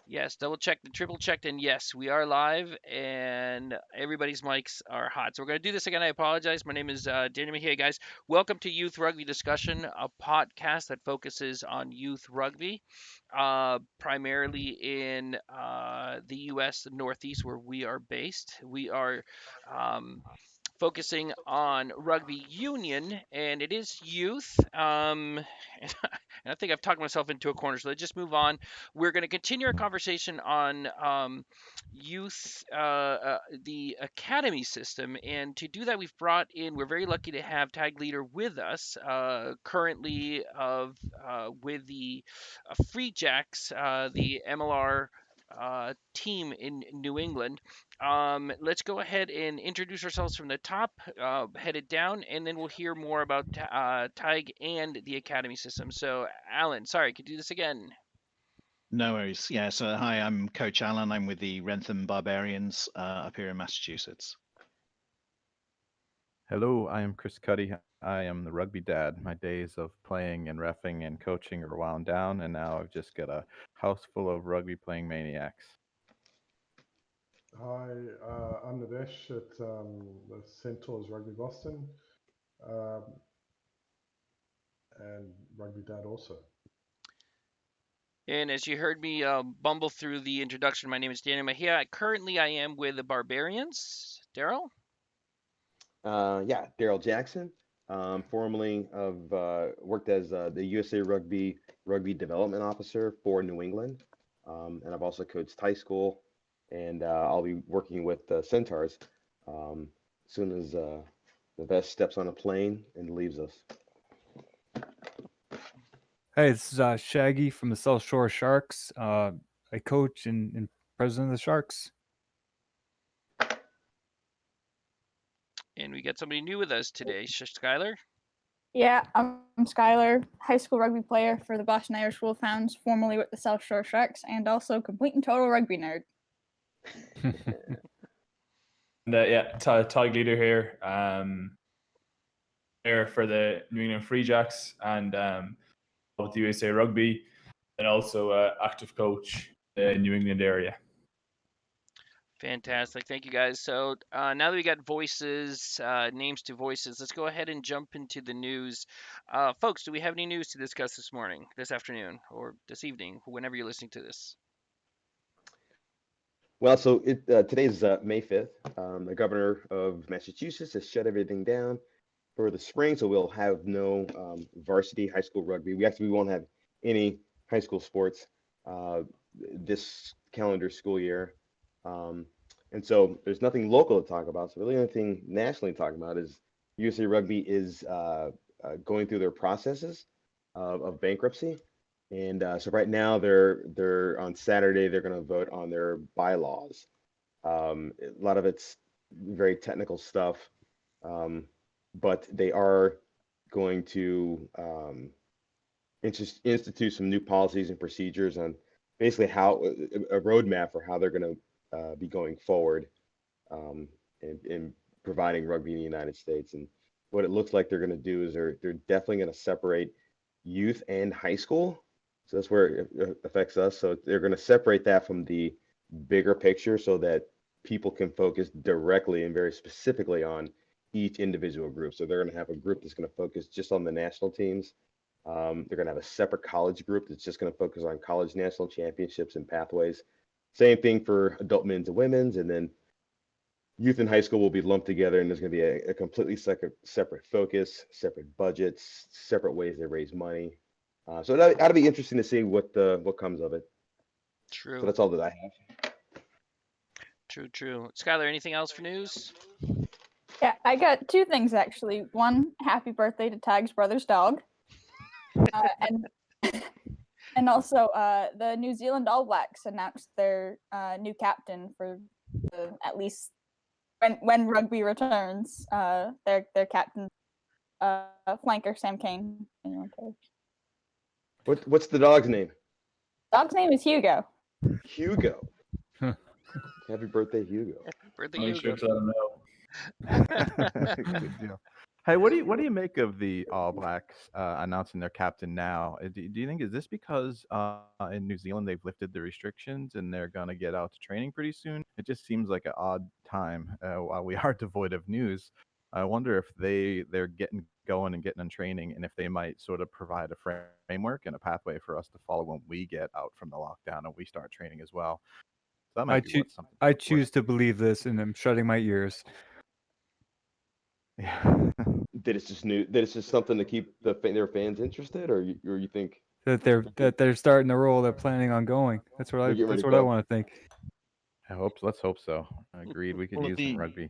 Yes, double checked and triple checked, and yes, we are live, and everybody's mics are hot. So we're going to do this again. I apologize. My name is Daniel Mejia, guys. Welcome to Youth Rugby Discussion, a podcast that focuses on youth rugby, primarily in the U.S. Northeast, where we are based. We are focusing on rugby union, and it is youth. And I think I've talked myself into a corner, so let's just move on. We're going to continue our conversation on youth, the academy system, and to do that, we're very lucky to have Tadgh Leader with us, currently with the Free Jacks, the MLR team in New England. Let's go ahead and introduce ourselves from the top, headed down, and then we'll hear more about Tig and the academy system. So, Alan, sorry, could you do this again? No worries. Yeah, so hi, I'm Coach Alan. I'm with the Rentham Barbarians up here in Massachusetts. Hello, I am Chris Cuddy. I am the rugby dad. My days of playing and reffing and coaching are wound down, and now I've just got a house full of rugby playing maniacs. Hi, I'm Nadesh at the Centaurs Rugby Boston, and rugby dad also. And as you heard me bumble through the introduction, my name is Daniel Mejia. Currently, I am with the Barbarians. Daryl? Yeah, Daryl Jackson. Formerly of worked as the USA Rugby Development Officer for New England, and I've also coached high school, and I'll be working with the Centaurs as soon as the vest steps on a plane and leaves us. Hey, this is Shaggy from the South Shore Sharks. I coach and president of the Sharks. And we got somebody new with us today, Skylar. Yeah, I'm Skylar, high school rugby player for the Boston Irish Wolfhounds, formerly with the South Shore Sharks, and also complete and total rugby nerd. And yeah, Tadgh Leader here, there for the New England Free Jacks and with the USA Rugby, and also active coach in the New England area. Fantastic. Thank you, guys. So now that we got voices, names to voices, let's go ahead and jump into the news. Folks, do we have any news to discuss this morning, this afternoon, or this evening, whenever you're listening to this? Well, so today's May 5th. The governor of Massachusetts has shut everything down for the spring, so we'll have no varsity high school rugby. We won't have any high school sports this calendar school year. And so there's nothing local to talk about. So really the only thing nationally to talk about is USA Rugby is going through their processes of bankruptcy. And so right now they're on Saturday, they're going to vote on their bylaws. A lot of it's very technical stuff, but they are going to institute some new policies and procedures on basically how a roadmap for how they're going to be going forward in providing rugby in the United States. And what it looks like they're going to do is they're definitely going to separate youth and high school. So that's where it affects us. So they're going to separate that from the bigger picture so that people can focus directly and very specifically on each individual group. So they're going to have a group that's going to focus just on the national teams. They're going to have a separate college group that's just going to focus on college national championships and pathways. Same thing for adult men's and women's, and then youth and high school will be lumped together, and there's going to be a completely separate focus, separate budgets, separate ways they raise money. So that ought to be interesting to see what comes of it. True. So that's all that I have. True. Skylar, anything else for news? Yeah, I got two things actually. One, happy birthday to Tag's brother's dog, and also the New Zealand All Blacks announced their new captain for at least when rugby returns. Their captain, flanker Sam Kane. What's the dog's name? Dog's name is Hugo. Hugo. Happy birthday, Hugo. Happy birthday, Make Hugo. sure to let them know. Good deal. Hey, what do you make of the All Blacks announcing their captain now? Do you think is this because in New Zealand they've lifted the restrictions and they're gonna get out to training pretty soon? It just seems like an odd time while we are devoid of news. I wonder if they're getting going and getting in training, and if they might sort of provide a framework and a pathway for us to follow when we get out from the lockdown and we start training as well. So that I might be choose what something to I look for. choose to believe this, and I'm shutting my ears. Yeah. That it's just new. That it's just something to keep their fans interested, or you think That they're starting to roll. They're planning on going. That's what they're I getting ready that's to what I go? want to think. Let's hope so. Agreed. We could Well, at use some rugby.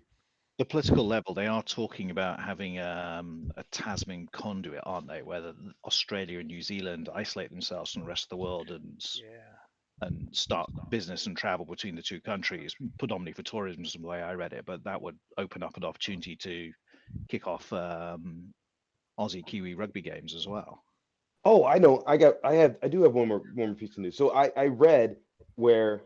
the political level, they are talking about having a Tasman conduit, aren't they? Where Australia and New Zealand isolate themselves from the rest of the world Yeah. and start business and travel between the two countries, predominantly for tourism, is the way I read it. But that would open up an opportunity to kick off Aussie Kiwi rugby games as well. Oh, I know. I do have one more piece of news. So I read where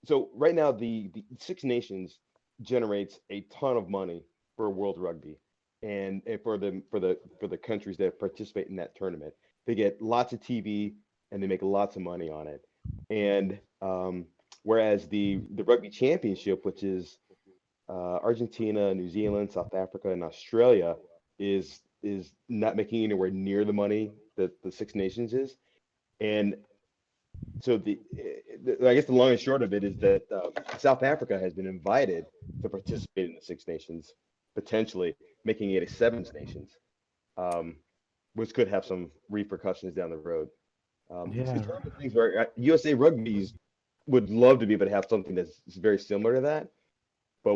so right now the Six Nations generates a ton of money for World Rugby and for the countries that participate in that tournament. They get lots of TV and they make lots of money on it. And whereas the Rugby Championship, which is Argentina, New Zealand, South Africa, and Australia, is not making anywhere near the money that the Six Nations is. And so I guess the long and short of it is that South Africa has been invited to participate in the Six Nations, potentially making it a Seven Nations, um, which could have some repercussions down the road. It's Yeah. one of those things where USA Rugby's would love to be able to have something that's very similar to that, but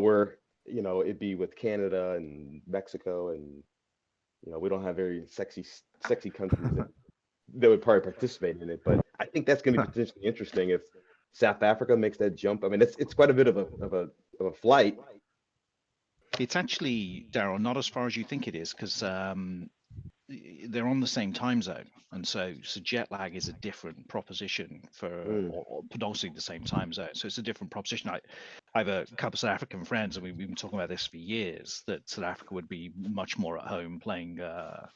it'd be with Canada and Mexico, and we don't have very sexy countries that would probably participate in it. But I think that's going to be potentially interesting if South Africa makes that jump. I mean, it's quite a bit of a flight. It's actually, Daryl, not as far as you think it is, because they're on the same time zone, and so jet lag is a different proposition or predominantly the same time zone. So it's a different proposition. I have a couple of South African friends, and we've been talking about this for years. That South Africa would be much more at home playing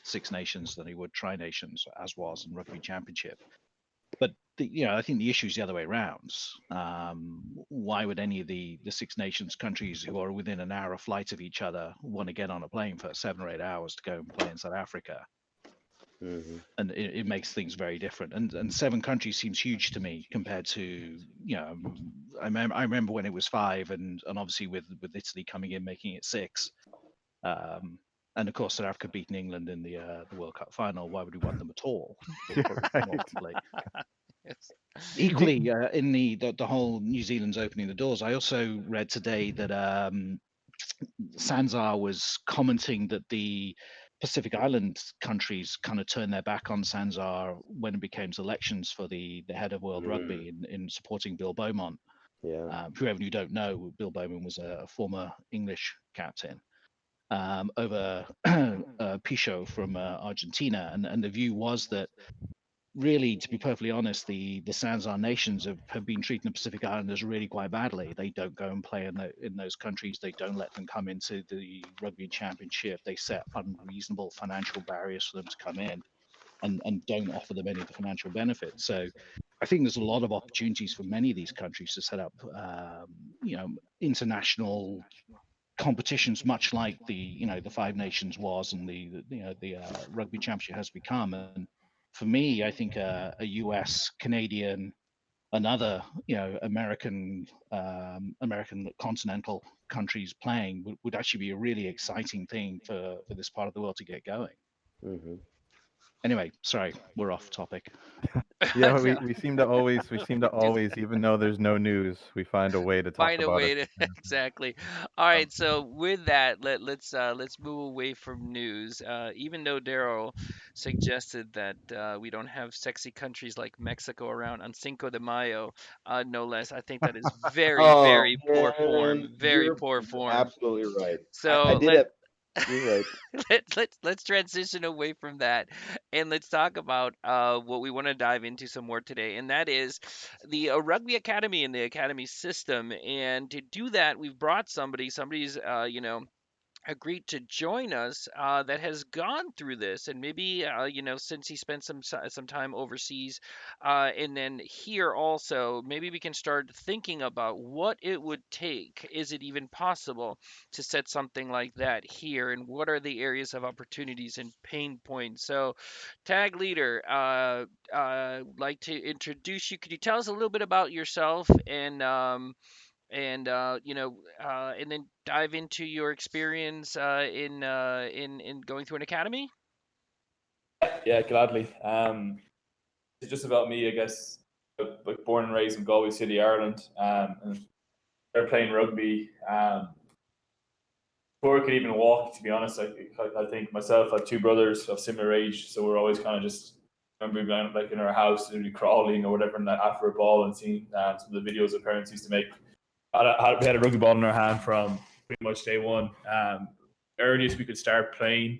Six Nations than he would Tri Nations, as was in Rugby Championship. But I think the issue is the other way around. Why would any of the Six Nations countries who are within an hour of flight of each other want to get on a plane for 7 or 8 hours to go and play in South Africa? Mm-hmm. And it makes things very different. And 7 countries seems huge to me compared to I remember when it was 5, and obviously with Italy coming in making it 6. And of course, South Africa beating England in the World Cup final. Why would we want them at all? Yeah, Probably right. not to play. Yes. Equally, in the whole New Zealand's opening the doors, I also read today that Sanzar was commenting that the Pacific Island countries kind of turned their back on Sanzar when it became elections for the head of World Rugby in supporting Bill Beaumont. Yeah. For whoever you don't know, Bill Beaumont was a former English captain over Pichot from Argentina, and the view was that really, to be perfectly honest, the Sanzar nations have been treating the Pacific Islanders really quite badly. They don't go and play in those countries. They don't let them come into the rugby championship. They set unreasonable financial barriers for them to come in, and don't offer them any of the financial benefits. So I think there's a lot of opportunities for many of these countries to set up, international competitions, much like the Five Nations was, and the rugby championship has become. And for me, I think a US, Canadian, another American continental countries playing would actually be a really exciting thing for this part of the world to get going. Mm-hmm. Anyway, sorry, we're off topic. Yeah, No, we seem to always, even though there's no news, we find a way to talk find a about it. way to exactly. All right, so with that, let's move away from news. Even though Daryl suggested that we don't have sexy countries like Mexico around on Cinco de Mayo, no less, I think that is very, Oh very poor form. man, Very you're poor form. absolutely right. I So did have. You're right. let's transition away from that, and let's talk about what we want to dive into some more today, and that is the rugby academy and the academy system. And to do that, we've brought somebody's agreed to join us that has gone through this, and maybe since he spent some time overseas, and then here also, maybe we can start thinking about what it would take. Is it even possible to set something like that here, and what are the areas of opportunities and pain points? So, Tag Leader, like to introduce you. Could you tell us a little bit about yourself and then dive into your experience in going through an academy. Yeah, gladly. It's just about me, I guess. Like born and raised in Galway City, Ireland, and they're playing rugby. Before I could even walk, to be honest, I think myself, I have two brothers of similar age, so we're always kind of just remember going like in our house, maybe crawling or whatever, and after a ball and seeing some of the videos of parents used to make. We had a rugby ball in our hand from pretty much day one. Earliest we could start playing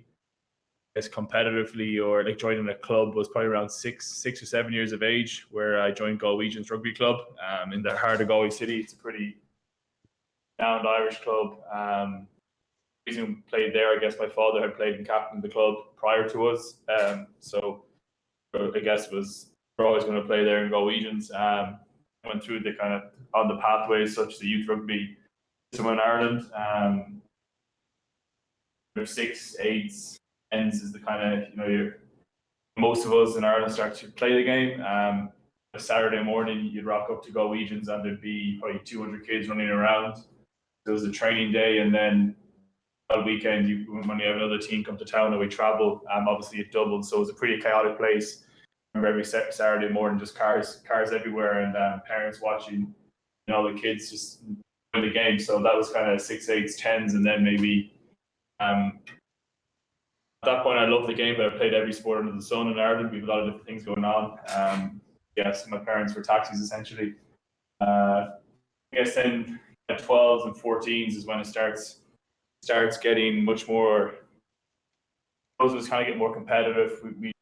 as competitively or like joining a club was probably around 6 or 7 years of age, where I joined Galwegians Rugby Club in the heart of Galway City. It's a pretty renowned Irish club. Reason played there, I guess my father had played and captained the club prior to us, so I guess we're always going to play there in Galwegians. Went through the kind of on the pathways such as the youth rugby system in Ireland. There's 6, 8s, 10s is the kind of most of us in Ireland start to play the game. A Saturday morning, you'd rock up to Galwegians and there'd be probably 200 kids running around. It was a training day, and then on weekend, when you have another team come to town and we travel, obviously it doubled, so it was a pretty chaotic place. I remember every Saturday morning, just cars everywhere, and parents watching, the kids just win the game. So that was kind of 6, 8s, 10s, and then maybe at that point I loved the game, but I played every sport under the sun in Ireland. We have a lot of different things going on. So my parents were taxis essentially. I guess then at 12s and 14s is when it starts getting much more. It was kind of getting more competitive. We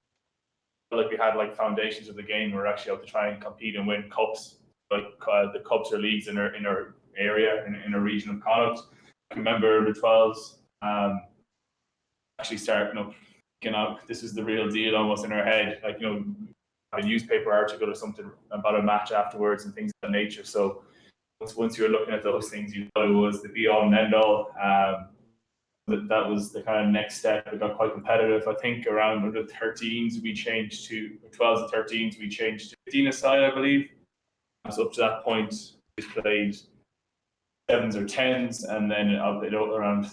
felt like we had like foundations of the game. We were actually out to try and compete and win cups, like the cups or leagues in our area in our region of Connacht. I remember the 12s actually starting up, this is the real deal almost in our head, like a newspaper article or something about a match afterwards and things of that nature. So once you were looking at those things, you thought it was the be all and end all. That was the kind of next step. It got quite competitive. I think around the 13s we changed to 12s and 13s we changed to 15 aside, I believe. So up to that point we played 7s or 10s, and then around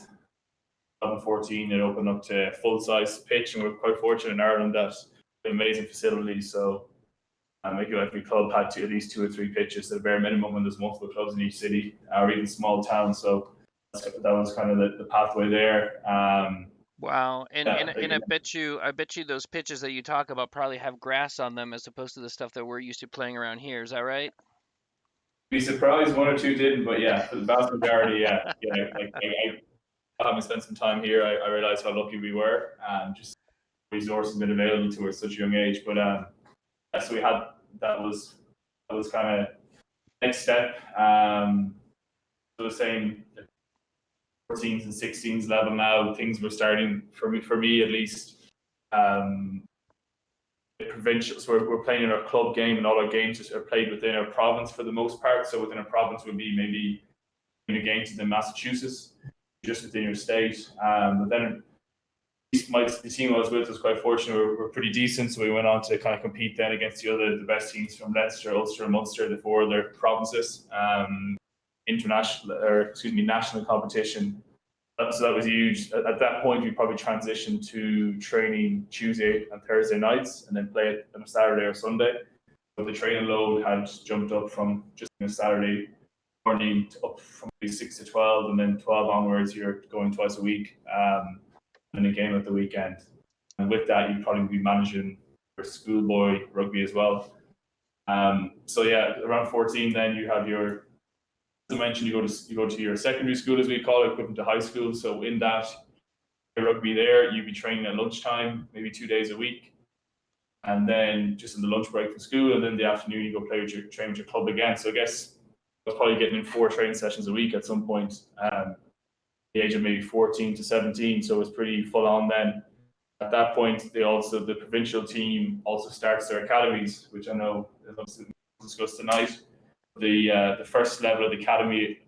12 14 it opened up to full size pitch, and we're quite fortunate in Ireland that amazing facilities. So every club had at least 2 or 3 pitches at a bare minimum when there's multiple clubs in each city or even small towns. So that was kind of the pathway there. Wow, and I bet you those pitches that you talk about probably have grass on them as opposed to the stuff that we're used to playing around here. Is that right? Be surprised 1 or 2 didn't, but yeah, for the vast majority, yeah. Having spent some time here, I realized how lucky we were, and just resources been available to us at such a young age. But so we had that was kind of next step. So the same 14s and 16s level now, things were starting for me at least. The provincial, so we're playing in our club game, and all our games are played within our province for the most part. So within a province would be maybe a game to Massachusetts, just within your state. But then the team I was with was quite fortunate. We're pretty decent, so we went on to kind of compete then against the best teams from Leinster, Ulster, and Munster, the 4 other provinces. National competition. So that was huge. At that point, we probably transitioned to training Tuesday and Thursday nights, and then play it on a Saturday or Sunday. But the training load had jumped up from just a Saturday morning up from 6 to 12, and then 12 onwards, you're going twice a week, and a game at the weekend. And with that, you'd probably be managing your schoolboy rugby as well. So yeah, around 14, then you have your, as I mentioned, you go to your secondary school, as we call it, equivalent to high school. So in that rugby there, you'd be training at lunchtime, maybe 2 days a week, and then just in the lunch break from school, and then the afternoon you go train with your club again. So I guess I was probably getting in 4 training sessions a week at some point. the age of maybe 14 to 17. So it was pretty full on then. At that point, the provincial team also starts their academies, which I know is discussed tonight. The first level of the academy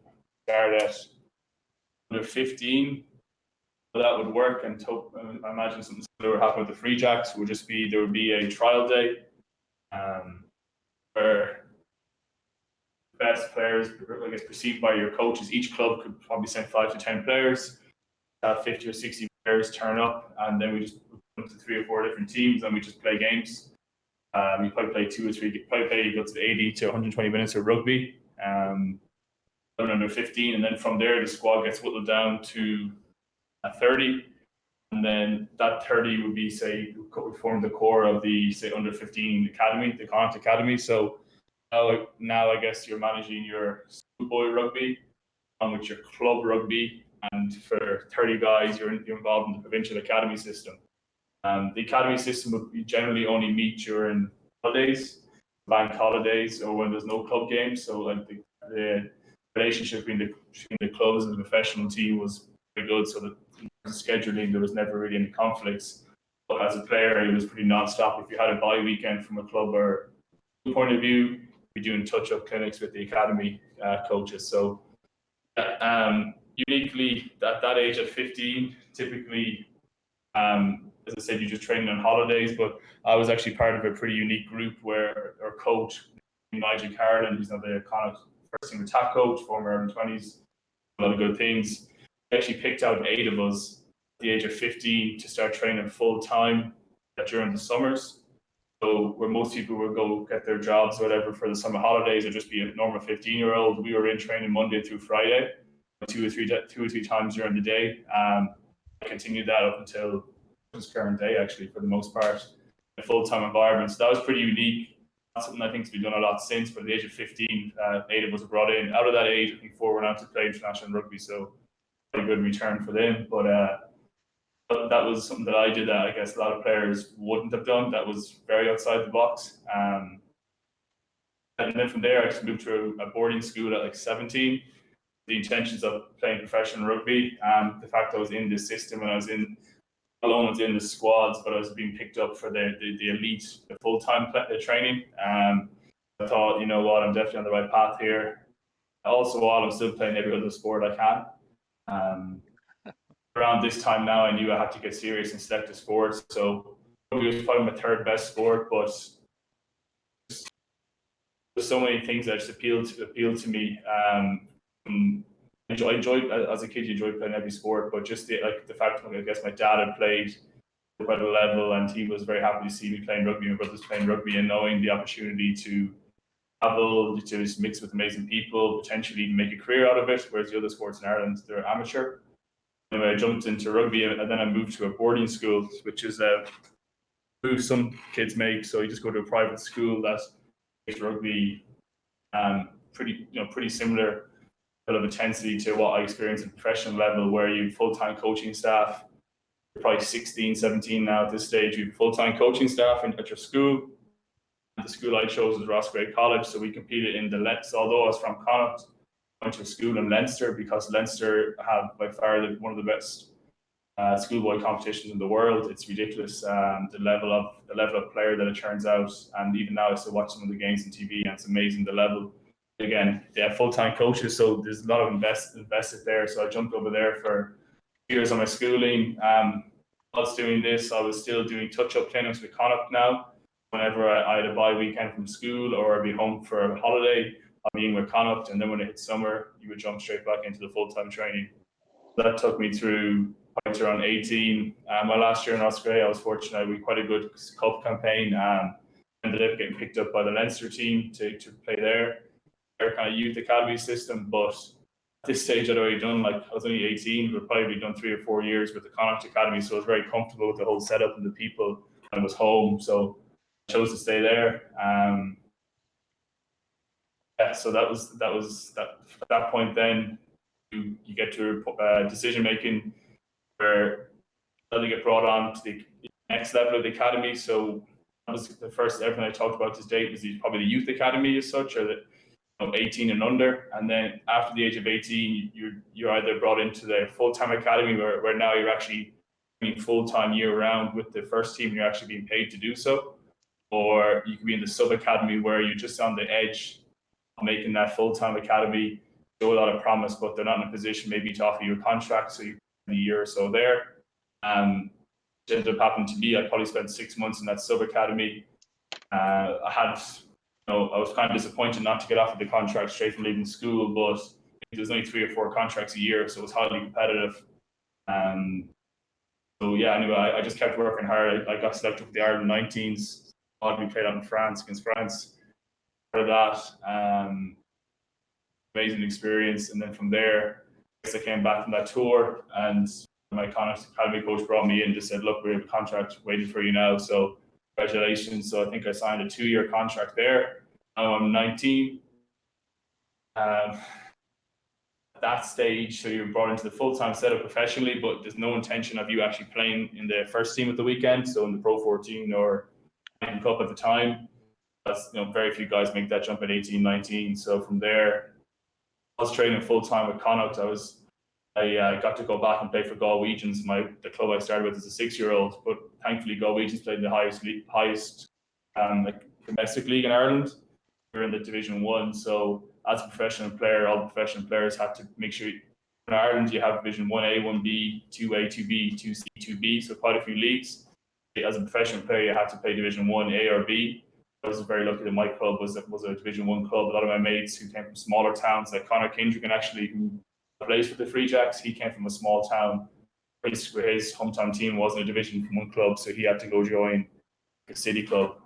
started at under 15. That would work, and I imagine something similar would happen with the Free Jacks. There would be a trial day where best players, I guess, perceived by your coaches. Each club could probably send 5 to 10 players. 50 or 60 players turn up, and then we just put to 3 or 4 different teams, and we just play games. We probably play 2 or 3. Probably play go to 80 to 120 minutes of rugby. Under 15, and then from there the squad gets whittled down to 30, and then that 30 would be, say, we form the core of the, say, under 15 academy, the Connacht Academy. So now I guess you're managing your schoolboy rugby along with your club rugby, and for 30 guys you're involved in the provincial academy system. The academy system would generally only meet during holidays, bank holidays, or when there's no club games. So like the relationship between the clubs and the professional team was very good. So the scheduling, there was never really any conflicts. But as a player, it was pretty non-stop. If you had a bye weekend from a club or point of view, you're doing touch-up clinics with the academy coaches. So uniquely, at that age, at 15, typically, as I said, you're just training on holidays. But I was actually part of a pretty unique group where our coach, Nigel Carlin, who's now the Connacht first team attack coach, former Ireland 20s, a lot of good things. We actually picked out 8 of us at the age of 15 to start training full time during the summers. So where most people would go get their jobs or whatever for the summer holidays, or just be a normal 15-year-old, we were in training Monday through Friday, 2 or 3 times during the day. I continued that up until this current day, actually, for the most part, in a full-time environment. So that was pretty unique. That's something I think has been done a lot since. But at the age of 15, 8 of us were brought in. Out of that age, I think 4 went out to play international rugby, so a good return for them. But that was something that I did that I guess a lot of players wouldn't have done. That was very outside the box. And then from there, I just moved to a boarding school at like 17. The intentions of playing professional rugby, the fact I was in this system and I was in the squads, but I was being picked up for the elite, the full-time training. I thought, you know what, I'm definitely on the right path here. Also, while I'm still playing every other sport I can. Around this time now, I knew I had to get serious and select a sport. So rugby was probably my 3rd best sport, but there's so many things that just appealed to me. I enjoyed, as a kid, you enjoyed playing every sport, but just the fact that I guess my dad had played at quite a level, and he was very happy to see me playing rugby, my brothers playing rugby, and knowing the opportunity to travel, to just mix with amazing people, potentially even make a career out of it, whereas the other sports in Ireland, they're amateur. Anyway, I jumped into rugby, and then I moved to a boarding school, which is a move some kids make. So you just go to a private school that makes rugby pretty similar of intensity to what I experienced at professional level, where you have full-time coaching staff. You're probably 16, 17 now at this stage. You have full-time coaching staff at your school. The school I chose was Roscrea College, so we competed in the Leinster. Although I was from Connacht, I went to a school in Leinster because Leinster have by far one of the best schoolboy competitions in the world. It's ridiculous, the level of player that it turns out, and even now I still watch some of the games on TV, and it's amazing the level. Again, they have full-time coaches, so there's a lot of invested there. So I jumped over there for years on my schooling. Whilst doing this, I was still doing touch-up clinics with Connacht now. Whenever I had a bye weekend from school or I'd be home for a holiday, I'd be in with Connacht, and then when it hit summer, you would jump straight back into the full-time training. That took me through around 18. My last year in Australia, I was fortunate. We had quite a good cup campaign. Ended up getting picked up by the Leinster team to play their kind of youth academy system. But at this stage, I'd already done, I was only 18. We'd probably done 3 or 4 years with the Connacht Academy, so I was very comfortable with the whole setup and the people. I was home, so I chose to stay there. So that was at that point. Then you get to decision making where they get brought on to the next level of the academy. So that was the first everything I talked about to date was probably the youth academy as such, or 18 and under, and then after the age of 18, you're either brought into the full-time academy where now you're actually being full-time year-round with the first team, and you're actually being paid to do so, or you could be in the sub-academy where you're just on the edge of making that full-time academy, show a lot of promise, but they're not in a position maybe to offer you a contract, so you a year or so there. Which ended up happening to me. I probably spent 6 months in that sub-academy. I was kind of disappointed not to get offered the contract straight from leaving school, but there's only 3 or 4 contracts a year, so it was highly competitive. So yeah, anyway, I just kept working hard. I got selected for the Ireland 19s. We played out in France against France. Part of that, amazing experience. And then from there, I came back from that tour, and my academy coach brought me in and just said, "Look, we have a contract waiting for you now. So congratulations." So I think I signed a 2-year contract there. Now I'm 19. At that stage, so you're brought into the full-time setup professionally, but there's no intention of you actually playing in the first team at the weekend, so in the Pro 14 or Cup at the time. That's, very few guys make that jump at 18, 19. So from there, I was training full-time with Connacht. I got to go back and play for Galwegians, the club I started with as a 6-year-old, but thankfully Galwegians played in the highest domestic league in Ireland. We're in the Division 1, so as a professional player, all the professional players had to make sure in Ireland you have Division 1A, 1B, 2A, 2B, 2C, 2B, so quite a few leagues. As a professional player, you had to play Division 1A or B. I was very lucky that my club was a Division 1 club. A lot of my mates who came from smaller towns, like Conor Kindrigan, actually, who plays for the Free Jacks, he came from a small town where his hometown team wasn't a Division 1 club, so he had to go join a city club,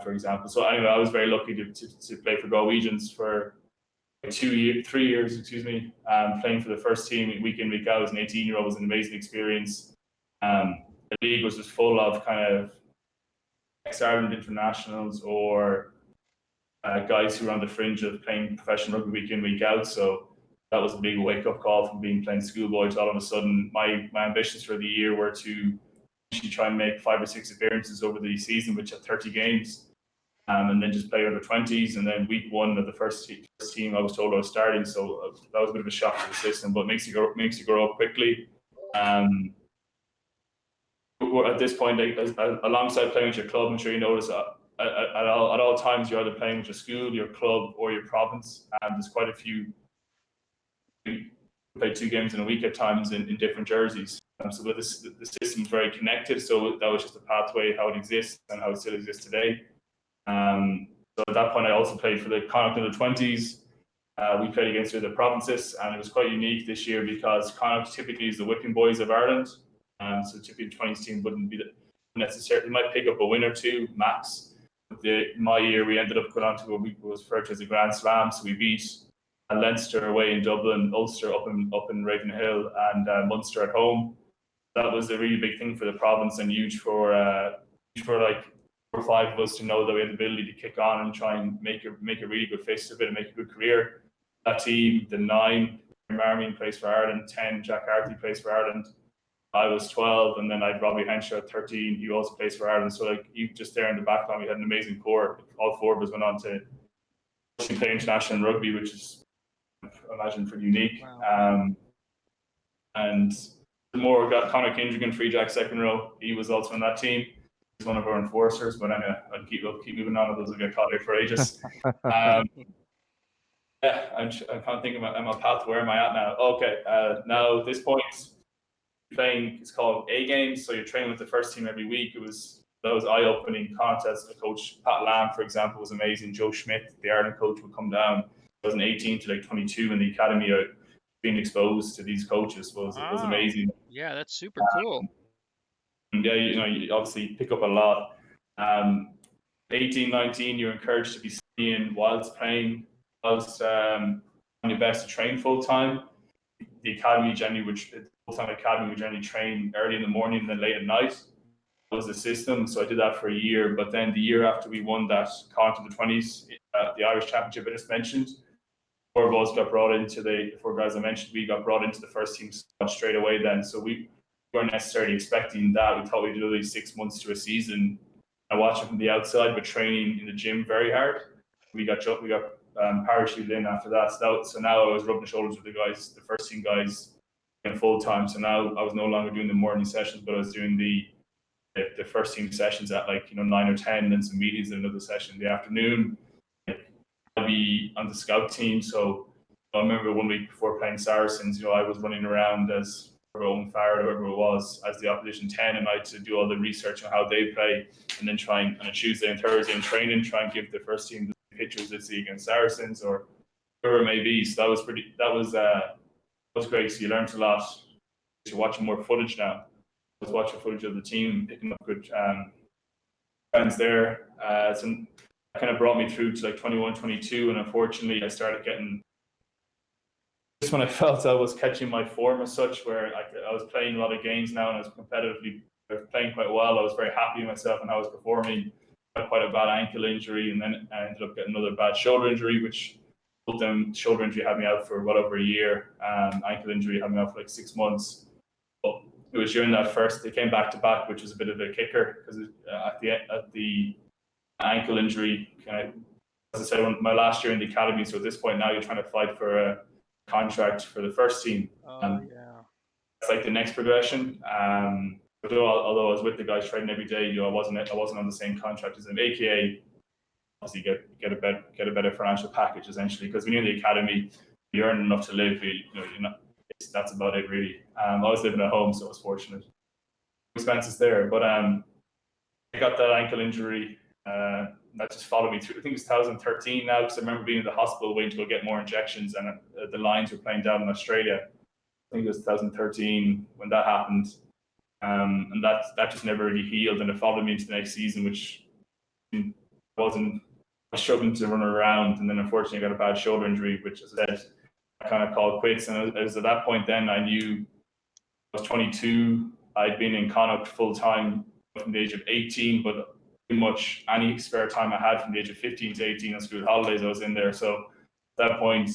for example. So anyway, I was very lucky to play for Galwegians for 3 years, playing for the first team week in, week out as an 18-year-old was an amazing experience. The league was just full of kind of ex-Ireland internationals or guys who were on the fringe of playing professional rugby week in, week out. So that was a big wake-up call from playing schoolboy to all of a sudden my ambitions for the year were to actually try and make 5 or 6 appearances over the season, which had 30 games, and then just play under 20s. And then week 1 of the first team, I was told I was starting, so that was a bit of a shock to the system, but makes you grow up quickly. At this point, alongside playing with your club, I'm sure you notice at all times you're either playing with your school, your club, or your province. There's quite a few. We play 2 games in a week at times in different jerseys. So the system is very connected. So that was just a pathway how it exists and how it still exists today. So at that point, I also played for the Connacht under 20s. We played against the other provinces, and it was quite unique this year because Connacht typically is the whipping boys of Ireland. So typically the 20s team wouldn't be necessarily, might pick up a win or 2 max. But my year, we ended up going on to what was referred to as a Grand Slam. So we beat Leinster away in Dublin, Ulster up in Ravenhill, and Munster at home. That was a really big thing for the province and huge for like 4 or 5 of us to know that we had the ability to kick on and try and make a really good fist of it and make a good career. That team, the 9, Marmion plays for Ireland, 10, Jack Arty plays for Ireland. I was 12, and then I had Robbie Henshaw at 13. He also plays for Ireland. So like you just there in the background, we had an amazing core. All 4 of us went on to play international rugby, which is, I imagine, pretty unique. Wow. And the more got Conor Kindrigan, Free Jack, second row. He was also on that team. He's one of our enforcers, but anyway, I'll keep moving on. Those will get caught here for ages. Yeah, I can't think of my path. Where am I at now? Okay, now at this point, playing, it's called A games, so you're training with the first team every week. That was eye-opening contests. The coach Pat Lamb, for example, was amazing. Joe Schmidt, the Ireland coach, would come down. I was 18 to 22 in the academy. Being exposed to these coaches was amazing. Yeah, that's super cool. Yeah, you obviously pick up a lot. 18, 19, you're encouraged to be studying whilst playing, whilst on your best to train full time. The academy full-time academy would generally train early in the morning and then late at night. That was the system. So I did that for a year. But then the year after we won that Connacht of the 20s, the Irish Championship I just mentioned, 4 of us got brought into the 4 guys I mentioned. We got brought into the first team straight away then. So we weren't necessarily expecting that. We thought we'd do 6 months to a season. I watched it from the outside, but training in the gym very hard. We got parachuted in after that. So now I was rubbing shoulders with the guys, the first team guys, in full time. So now I was no longer doing the morning sessions, but I was doing the first team sessions at 9 or 10, and then some meetings and another session in the afternoon. I'll be on the scout team. So I remember 1 week before playing Saracens, I was running around as Owen Farrell, whoever it was, as the opposition 10, and I had to do all the research on how they play, and then try and on a Tuesday and Thursday in training, try and give the first team the pictures they see against Saracens or whoever it may be. So that was great. So you learned a lot. You're watching more footage now. I was watching footage of the team, picking up good friends there. So that kind of brought me through to 21, 22, and unfortunately I started getting just when I felt I was catching my form as such, where I was playing a lot of games now and I was competitively playing quite well. I was very happy with myself and how I was performing. I had quite a bad ankle injury, and then I ended up getting another bad shoulder injury, which shoulder injury had me out for well over a year. Ankle injury had me out for 6 months. But it was during that they came back to back, which was a bit of a kicker because at the ankle injury, as I said, my last year in the academy. So at this point now, you're trying to fight for a contract for the first team. Yeah. It's the next progression. But although I was with the guys training every day, I wasn't on the same contract as them. AKA, obviously get a better financial package essentially, because when you're in the academy, you earn enough to live. You're not. That's about it really. I was living at home, so I was fortunate. Expenses there, but I got that ankle injury. That just followed me through. I think it was 2013 now, because I remember being in the hospital waiting to go get more injections, and the Lions were playing down in Australia. I think it was 2013 when that happened, and that just never really healed, and it followed me into the next season, which I was struggling to run around, and then unfortunately I got a bad shoulder injury, which, as I said, I kind of called quits. And it was at that point then I knew I was 22. I'd been in Connacht full time from the age of 18, but pretty much any spare time I had from the age of 15 to 18 on school holidays, I was in there. So at that point,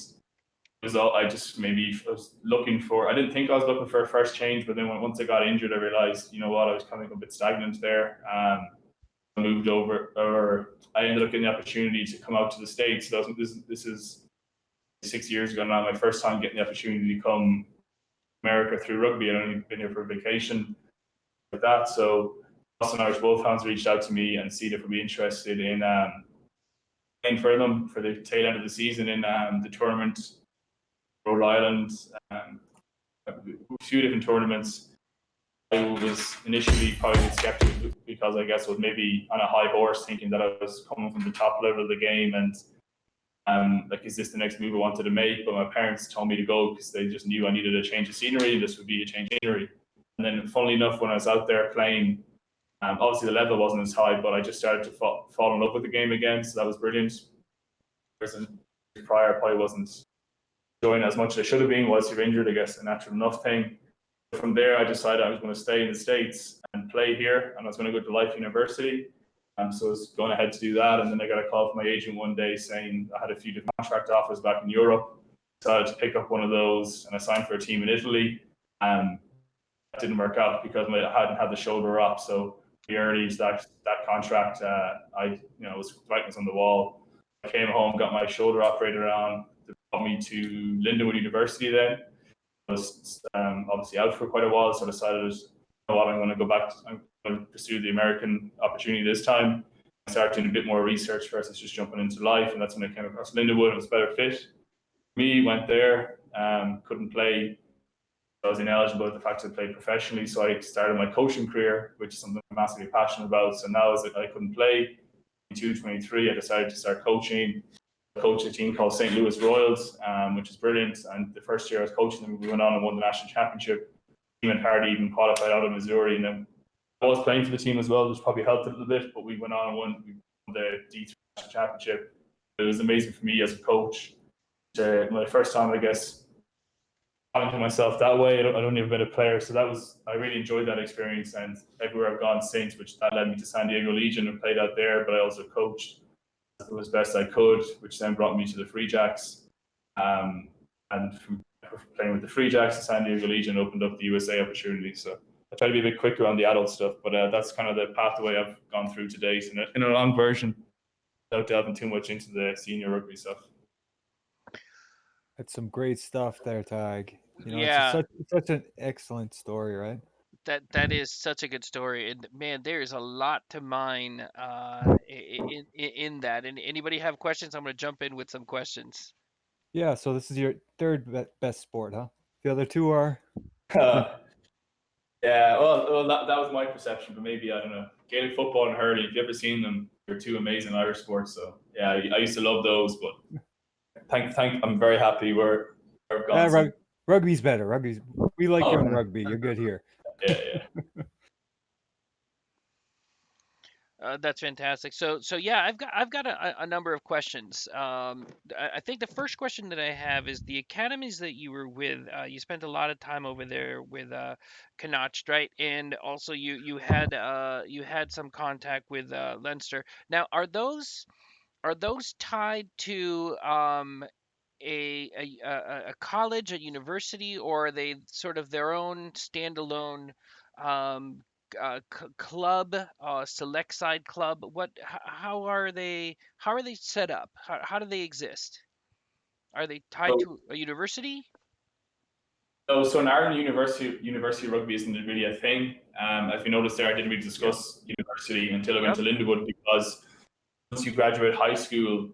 I was looking for, I didn't think I was looking for a first change, but then once I got injured, I realized, I was kind of a bit stagnant there. I moved over, or I ended up getting the opportunity to come out to the States. So this is 6 years ago now, my first time getting the opportunity to come to America through rugby. I'd only been here for a vacation like that. So Boston Irish Wolfhounds reached out to me and see if I'd be interested in playing for them for the tail end of the season in the tournament, Rhode Island, a few different tournaments. I was initially probably skeptical because I guess I was maybe on a high horse, thinking that I was coming from the top level of the game and is this the next move I wanted to make? But my parents told me to go because they just knew I needed a change of scenery, and this would be a change of scenery. And then, funnily enough, when I was out there playing, obviously the level wasn't as high, but I just started to fall in love with the game again. So that was brilliant. Whereas prior, I probably wasn't enjoying as much as I should have been. Whilst you're injured, I guess, a natural enough thing. From there, I decided I was going to stay in the States and play here, and I was going to go to Life University. So I was going ahead to do that, and then I got a call from my agent one day saying I had a few different contract offers back in Europe. Decided to pick up one of those, and I signed for a team in Italy. That didn't work out because I hadn't had the shoulder up. So the early that contract, I was writing on the wall. I came home, got my shoulder operated on. They brought me to Lindenwood University then. I was obviously out for quite a while, so I decided, I'm going to go back. I'm going to pursue the American opportunity this time. I started doing a bit more research versus just jumping into Life, and that's when I came across Lindenwood. It was a better fit. Me, went there, couldn't play. I was ineligible at the fact that I played professionally, so I started my coaching career, which is something I'm massively passionate about. So now, as I couldn't play, 22, 23, I decided to start coaching. I coached a team called St. Louis Royals, which is brilliant. And the first year I was coaching them, we went on and won the national championship. Team had hardly even qualified out of Missouri, and then I was playing for the team as well, which probably helped a little bit. But we went on and won the D3 national championship. It was amazing for me as a coach. My first time, I guess, challenging myself that way. I'd only ever been a player, so I really enjoyed that experience. And everywhere I've gone since, which that led me to San Diego Legion and played out there. But I also coached as best I could, which then brought me to the Free Jacks. And from playing with the Free Jacks, the San Diego Legion opened up the USA opportunity. So I try to be a bit quicker on the adult stuff, but that's kind of the pathway I've gone through to date in a long version, without delving too much into the senior rugby stuff. That's some great stuff there, Tadgh. You know, Yeah, it's such an excellent story, right? that is such a good story, and man, there is a lot to mine in that. And anybody have questions? I'm going to jump in with some questions. Yeah, so this is your third best sport, huh? The other two are Yeah, well, that was my perception, but maybe I don't know. Gaelic football and hurling. If you ever seen them, they're two amazing Irish sports. So yeah, I used to love those, but I'm very happy where I've gone since. rugby's better. We like you Oh, in rugby. You're good here. yeah. That's fantastic. So yeah, I've got a number of questions. I think the first question that I have is the academies that you were with. You spent a lot of time over there with Connacht, right? And also you had some contact with Leinster. Now, are those tied to a college, a university, or are they sort of their own standalone um, club, select side club? How are they set up? How do they exist? Are they tied So, to a university? so in Ireland, university rugby isn't really a thing. As we noticed there, I didn't really Yep. discuss university until I went Yep. to Lindenwood because once you graduate high school,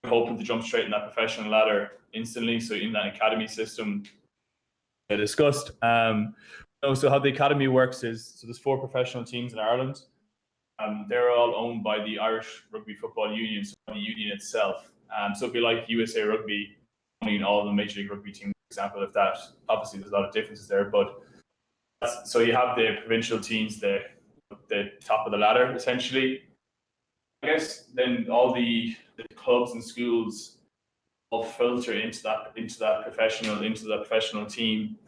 you're hoping to jump straight in that professional ladder instantly. So in that academy system, I discussed. So how the academy works is so there's 4 professional teams in Ireland. They're all owned by the Irish Rugby Football Union, so the union itself. So it'd be like USA Rugby owning all the Major League Rugby teams, for example. If that obviously there's a lot of differences there, but so you have the provincial teams, the top of the ladder essentially. I guess then all the clubs and schools all filter into that professional team.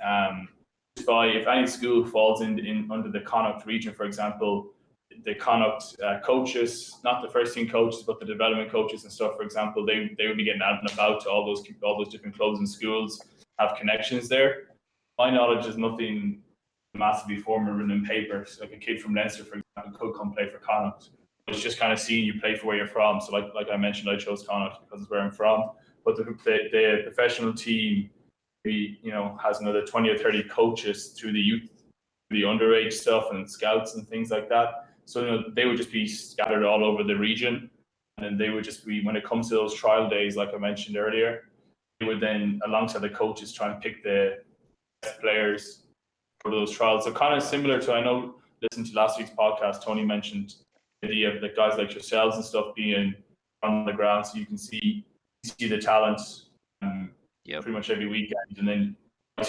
By if any school falls in under the Connacht region, for example, the Connacht coaches, not the first team coaches, but the development coaches and stuff, for example, they would be getting out and about to all those different clubs and schools, have connections there. My knowledge is nothing massively formal written in paper. So like a kid from Leinster, for example, could come play for Connacht. It's just kind of seeing you play for where you're from. So like I mentioned, I chose Connacht because it's where I'm from. But the professional team, has another 20 or 30 coaches through the youth, the underage stuff and scouts and things like that. So they would just be scattered all over the region, and then they would just be when it comes to those trial days, like I mentioned earlier, they would then alongside the coaches try and pick the best players for those trials. So kind of similar to I know listening to last week's podcast, Tony mentioned the idea of the guys like yourselves and stuff being on the ground, so you can see the talent Yep. pretty much every weekend, and then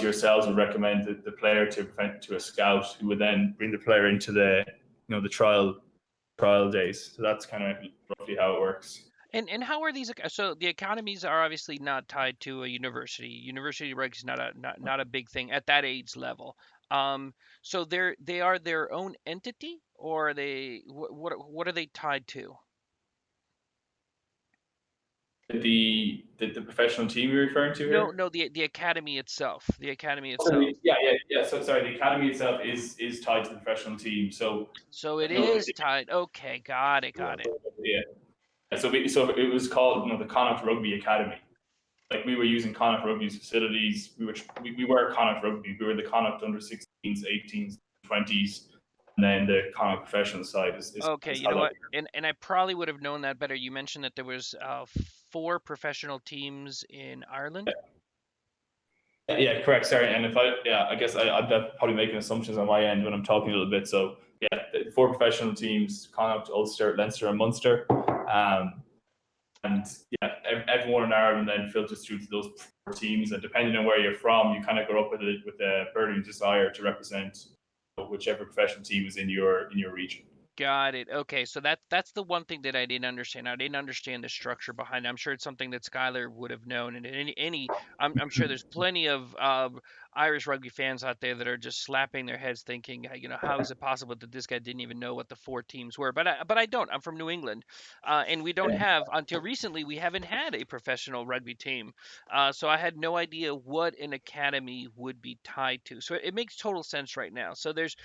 yourselves would recommend the player to a scout who would then bring the player into the the trial days. So that's kind of roughly how it works. And how are these? So the academies are obviously not tied to a university. University rugby is not a big thing at that age level. So they are their own entity, or are they what are they tied to? The professional team you're referring to No, here? no, the academy itself. The academy So itself. yeah. So sorry, the academy itself is tied to the professional team. So So it no, is tied. Okay, got it, got it. yeah. So it was called the Connacht Rugby Academy. Like we were using Connacht Rugby's facilities. We were Connacht Rugby. We were the Connacht under 16s, 18s, 20s, and then the Connacht professional side Okay, is you how know that. what? And I probably would have known that better. You mentioned that there was 4 professional teams in Ireland. Yeah, correct. Sorry, and I guess I'm probably making assumptions on my end when I'm talking a little bit. So yeah, the 4 professional teams: Connacht, Ulster, Leinster, and Munster. And yeah, everyone in Ireland then filters through to those 4 teams, and depending on where you're from, you kind of grow up with a burning desire to represent whichever professional team is in your region. Got it. Okay, so that's the one thing that I didn't understand. I didn't understand the structure behind it. I'm sure it's something that Skylar would have known. And I'm sure there's plenty of Irish rugby fans out there that are just slapping their heads, thinking, how is it possible that this guy didn't even know what the 4 teams were? But I don't. I'm from New England, and we don't have until recently we haven't had a professional rugby team. So I had no idea what an academy would be tied to. So it makes total sense right now. So there's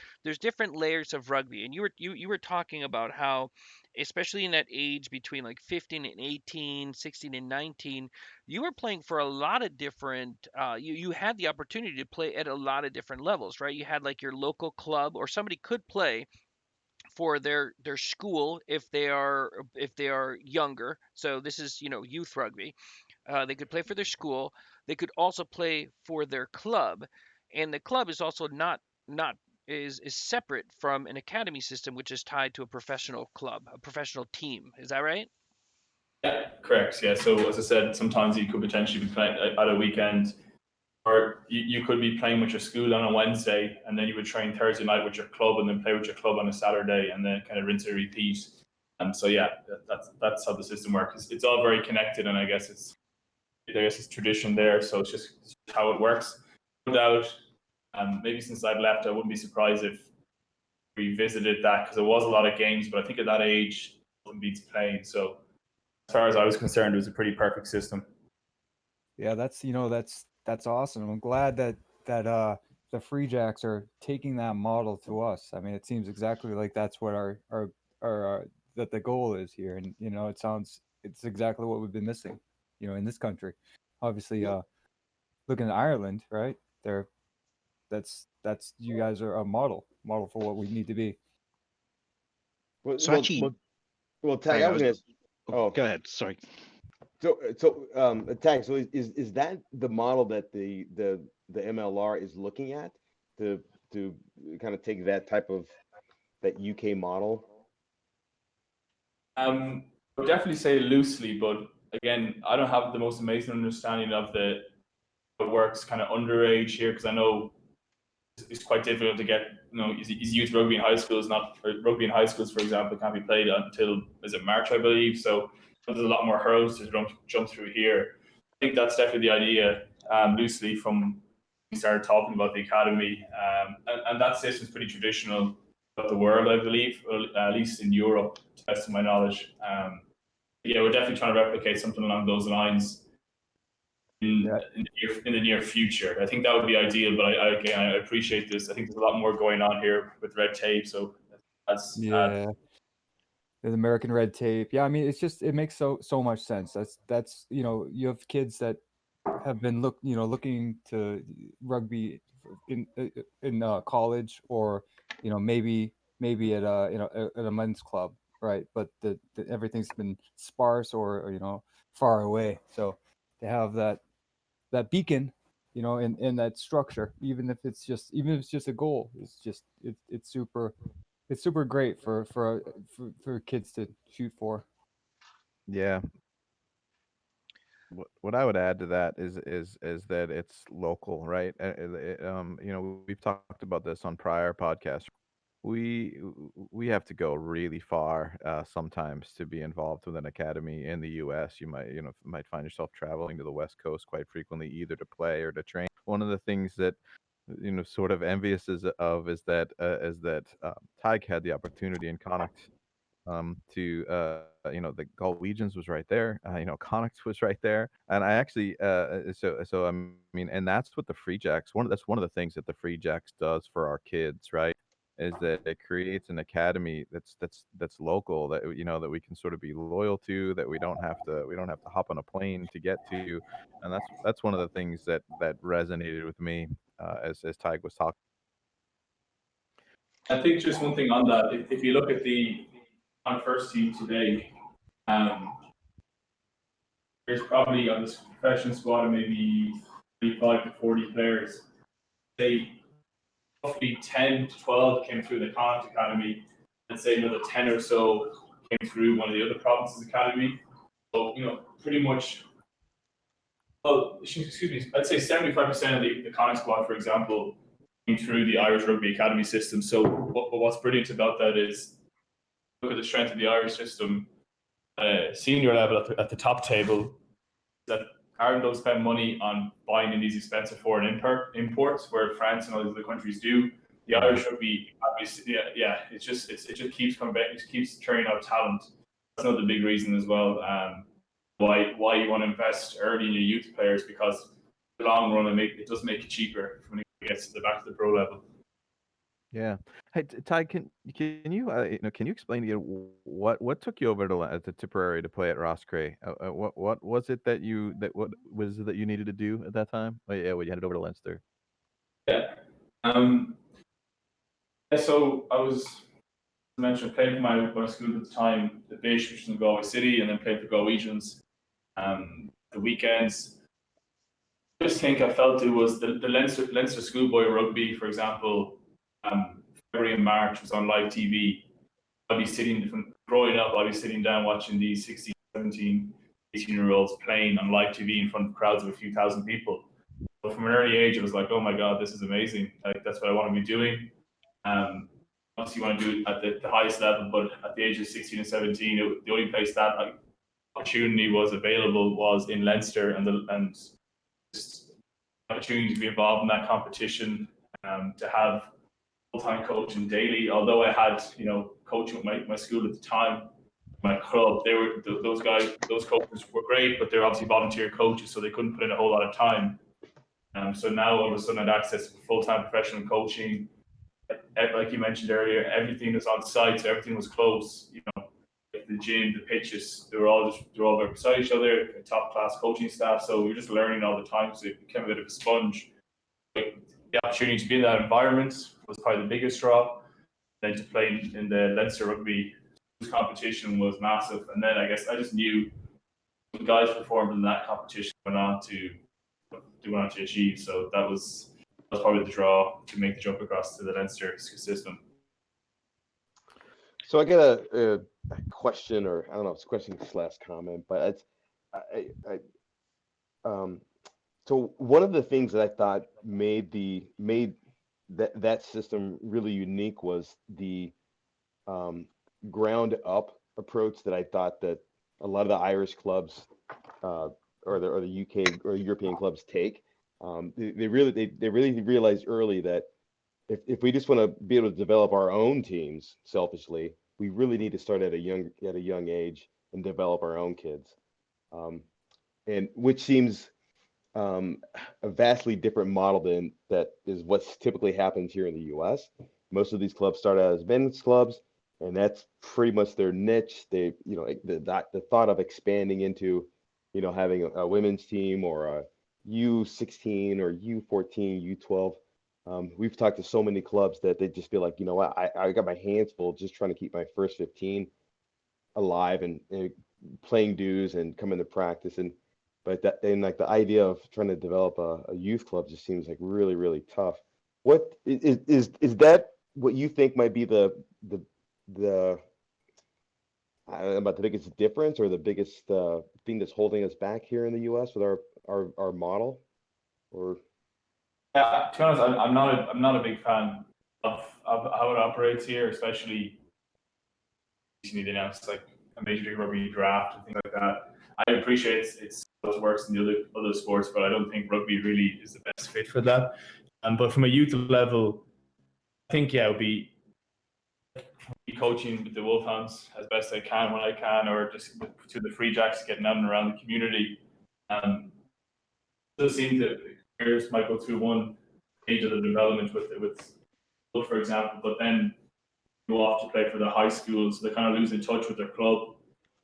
different layers of rugby, and you were talking about how especially in that age between like 15 and 18, 16 and 19, you were playing for a lot of different, you had the opportunity to play at a lot of different levels, right? You had like your local club, or somebody could play for their school if they are younger. So this is, youth rugby. They could play for their school. They could also play for their club, and the club is also not is separate from an academy system, which is tied to a professional club, a professional team. Is that right? Yeah, correct. Yeah. So as I said, sometimes you could potentially be playing at a weekend, or you could be playing with your school on a Wednesday, and then you would train Thursday night with your club, and then play with your club on a Saturday, and then kind of rinse and repeat. And so yeah, that's how the system works. It's all very connected, and I guess it's tradition there, so it's just how it works. No doubt, maybe since I've left, I wouldn't be surprised if we visited that, because there was a lot of games, but I think at that age, it beats playing. So as far as I was concerned, it was a pretty perfect system. Yeah, that's awesome. I'm glad that the Free Jacks are taking that model to us. I mean, it seems exactly like that's what our that the goal is here, and it's exactly what we've been missing, in this country. Obviously, looking at Ireland, right? They're that's you guys are a model for what we need to be. Well, So well, actually, well, well, Tag, sorry, I I was was. gonna. Oh, Go ahead. Sorry. Tag. So is that the model that the MLR is looking at to kind of take that type of that UK model? I would definitely say loosely, but again, I don't have the most amazing understanding of how it works kind of underage here, because I know it's quite difficult to get, is youth rugby in high schools not, or rugby in high schools, for example, can't be played until, is it March, I believe. So there's a lot more hurdles to jump through here. I think that's definitely the idea, loosely, from we started talking about the academy, and that system is pretty traditional throughout the world, I believe, or at least in Europe, to the best of my knowledge. Yeah, we're definitely trying to replicate something along those lines Yeah, in the near future. I think that would be ideal, but again, I appreciate this. I think there's a lot more going on here with red tape, so that's yeah. There's American red tape. Yeah, I mean, it makes so much sense. That's you have kids that have been looking to rugby in college, or maybe at at a men's club, right? But everything's been sparse, or far away. So to have that beacon, in that structure, even if it's just a goal, it's super great for kids to shoot for. Yeah. What I would add to that is that it's local, right? We've talked about this on prior podcasts. We have to go really far sometimes to be involved with an academy in the U.S. You might find yourself traveling to the West Coast quite frequently, either to play or to train. One of the things that sort of envious is that Tadgh had the opportunity in Connacht to the Gulf Legions was right there. Connacht was right there, and I actually so I mean, and that's what the Free Jacks that's one of the things that the Free Jacks does for our kids, right? Is that it creates an academy that's local, that that we can sort of be loyal to, that we don't have to hop on a plane to get to, and that's one of the things that resonated with me as Tadgh was talking. I think just one thing on that. If you look at on first team today, um, there's probably on this professional squad maybe 35 to 40 players. They roughly 10 to 12 came through the Connacht Academy, and say another 10 or so came through one of the other provinces' academy. So, pretty much, well, excuse me, I'd say 75% of the Connacht squad, for example, came through the Irish Rugby Academy system. So what's brilliant about that is, look at the strength of the Irish system, senior level at the top table, that Ireland don't spend money on buying in these expensive foreign imports, where France and all these other countries do. The Irish rugby, obviously, it just keeps coming back, it keeps churning out talent. That's another big reason as well. Why you want to invest early in your youth players, because in the long run it does make it cheaper when it gets to the back to the pro level. Yeah. Hey, Ty, can you can you explain again what took you over to Tipperary to play at Roscrea? What was it that what was it that you needed to do at that time? Oh yeah, when you headed over to Leinster. Yeah. So I was, I mentioned, playing for my school at the time, the Bish, which was in Galway City, and then played for Galwegians. The weekends, I just think I felt it was the Leinster schoolboy rugby, for example. February and March was on live TV. I'd be growing up, I'd be sitting down watching these 16, 17, 18-year-olds playing on live TV in front of crowds of a few thousand people. But from an early age, it was like, oh my God, this is amazing. Like, that's what I want to be doing. Obviously, you want to do it at the highest level, but at the age of 16 and 17, the only place that opportunity was available was in Leinster, and just opportunity to be involved in that competition, to have full-time coaching daily. Although I had, coaching with my school at the time, my club, those coaches were great, but they're obviously volunteer coaches, so they couldn't put in a whole lot of time. So now all of a sudden I had access to full-time professional coaching. Like you mentioned earlier, everything was on site, so everything was close. Like the gym, the pitches, they're all right beside each other. Top-class coaching staff, so we were just learning all the time. So it became a bit of a sponge. But the opportunity to be in that environment was probably the biggest draw. Then to play in the Leinster Rugby competition was massive. And then I guess I just knew the guys performed in that competition went on to achieve. So that was probably the draw to make the jump across to the Leinster system. So I got a question, or I don't know if it's a question / comment, but so one of the things that I thought made that system really unique was the ground up approach that I thought that a lot of the Irish clubs or the UK or European clubs take. They really realized early that if we just want to be able to develop our own teams selfishly, we really need to start at a young age and develop our own kids, and which seems a vastly different model than that is what's typically happens here in the U.S. Most of these clubs start out as men's clubs, and that's pretty much their niche. They, the thought of expanding into, having a women's team or a U16 or U14, U12. We've talked to so many clubs that they just feel like, what, I got my hands full just trying to keep my first 15 alive and playing dues and coming to practice. But like the idea of trying to develop a youth club just seems like really, really tough. What is that what you think might be the I don't know about the biggest difference or the biggest thing that's holding us back here in the U.S. with our model? Or yeah, to be honest, I'm not a big fan of how it operates here, especially recently they announced like a Major League Rugby draft and things like that. I appreciate it's how it works in the other sports, but I don't think rugby really is the best fit for that. But from a youth level, I think it would be coaching with the Wolfhounds as best I can when I can, or just to the Free Jacks, getting out and around the community. It does seem that players might go through one stage of the development with for example, but then go off to play for the high school, so they kind of lose in touch with their club.